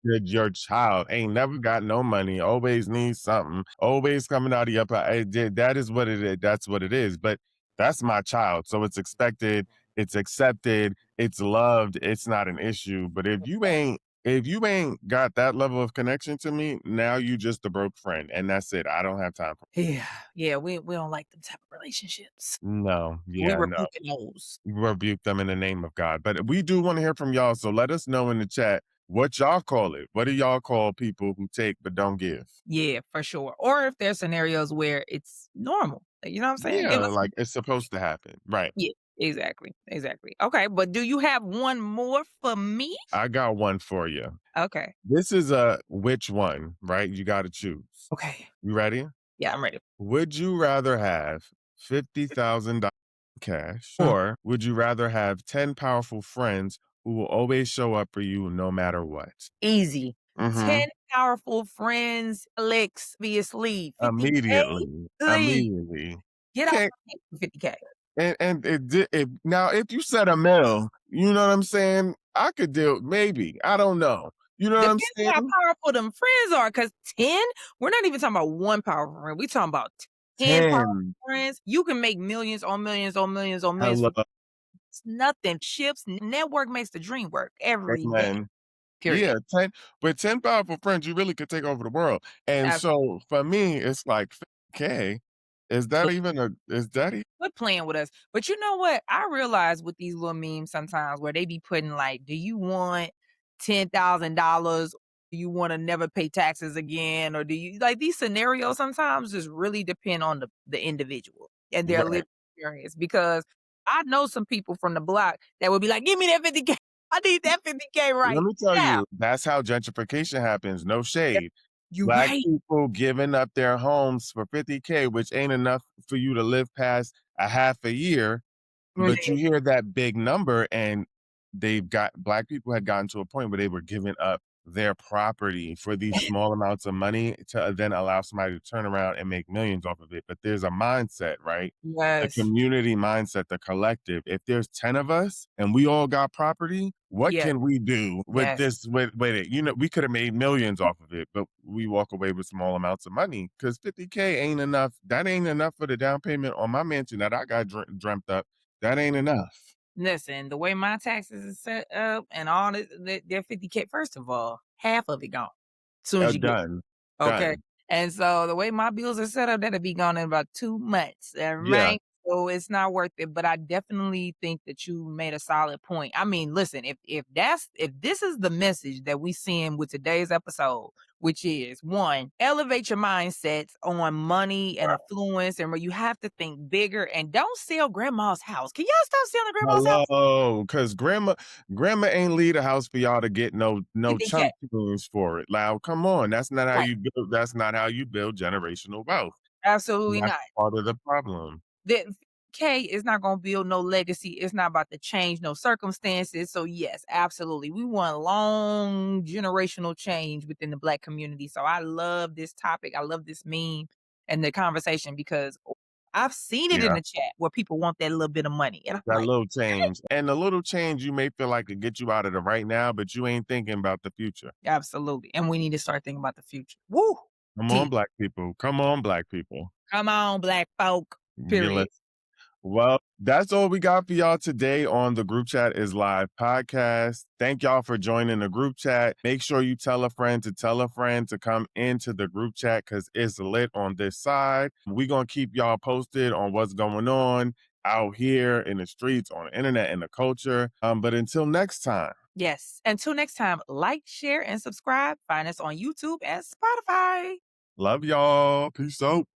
Your child ain't never got no money, always needs something, always coming out of your pocket. That is what it is. That's what it is. But that's my child. So it's expected, it's accepted, it's loved, it's not an issue. But if you ain't got that level of connection to me, now you just a broke friend. And that's it. I don't have time for Yeah. Yeah, we don't like them type of relationships. no, We yeah, no. rebuking those. Rebuke them in the name of God. But we do want to hear from y'all. So let us know in the chat what y'all call it. What do y'all call people who take but don't give? Yeah, for sure. Or if there's scenarios where it's normal. You know what I'm saying? Yeah, Give us like it's supposed to happen. Right. Yeah, exactly, exactly. Okay, but do you have one more for me? I got one for you. Okay, This is a which one, right? You got to choose. okay. You ready? Yeah, I'm ready. Would you rather have $50,000 cash or would you rather have 10 powerful friends who will always show up for you no matter what? Easy. Mm-hmm. 10 powerful friends, Alex, obviously. 50K, Immediately. please. Immediately. Get off Okay. my dick for 50K. And now if you said a mill, you know what I'm saying? I could deal maybe. I don't know. You know what I'm Depends on how saying? powerful them friends are, because 10, we're not even talking about one powerful friend. We talking about 10 powerful 10. friends. You can make millions on millions on millions on millions Hello. for nothing. Chips, network makes the dream work every day. Amen. Period. Yeah, 10 with 10 powerful friends, you really could take over the world. And so for me, it's like, okay, is that even Quit playing with us. But you know what? I realize with these little memes sometimes where they be putting like, do you want $10,000? Do you want to never pay taxes again? Or do you like these scenarios sometimes just really depend on the individual and their right. lived experience? Because I know some people from the block that would be like, give me that 50K. I need that 50K Let right me tell now. you, that's how gentrification happens. No Yep, shade. you Black right. people giving up their homes for 50K, which ain't enough for you to live past a half a year. But you hear that big number and Black people had gotten to a point where they were giving up their property for these small amounts of money to then allow somebody to turn around and make millions off of it. But there's a mindset, right? The Yes. community mindset, the collective. If there's 10 of us and we all got property, what Yes. can we do with Yes. this? With it, we could have made millions off of it, but we walk away with small amounts of money because 50K ain't enough. That ain't enough for the down payment on my mansion that I got dreamt up. That ain't enough. Listen, the way my taxes is set up and all this, they're 50K. First of all, half of it gone. Soon as you get Done. okay. Done. And so the way my bills are set up, that'll be gone in about 2 months. Yeah. Right. So it's not worth it. But I definitely think that you made a solid point. I mean, listen, if this is the message that we seeing with today's episode, which is one, elevate your mindsets on money and affluence, and where you have to think bigger and don't sell grandma's house. Can y'all stop selling grandma's house? Hello, because grandma ain't leave a house for y'all to get no 50K. chump tunes for it. Now, come on, that's not how Right. you build. That's not how you build generational wealth. Absolutely That's not. part of the problem. That K is not gonna build no legacy. It's not about to change no circumstances. So yes, absolutely. We want long generational change within the Black community. So I love this topic. I love this meme and the conversation because I've seen it in Yeah, the chat where people want that little bit of money. And I'm that like, little change, and the little change you may feel like could get you out of the right now, but you ain't thinking about the future. absolutely. And we need to start thinking about the future. Woo! Come on, Deep. Black people. Come on, Black people. Come on, Black folk. Yeah, Period. well, that's all we got for y'all today on the Group Chat is Live podcast. Thank y'all for joining the group chat. Make sure you tell a friend to come into the group chat because it's lit on this side. We're going to keep y'all posted on what's going on out here in the streets, on the internet, and the culture. But until next time. Yes. Until next time, like, share, and subscribe. Find us on YouTube and Spotify. Love y'all. Peace out.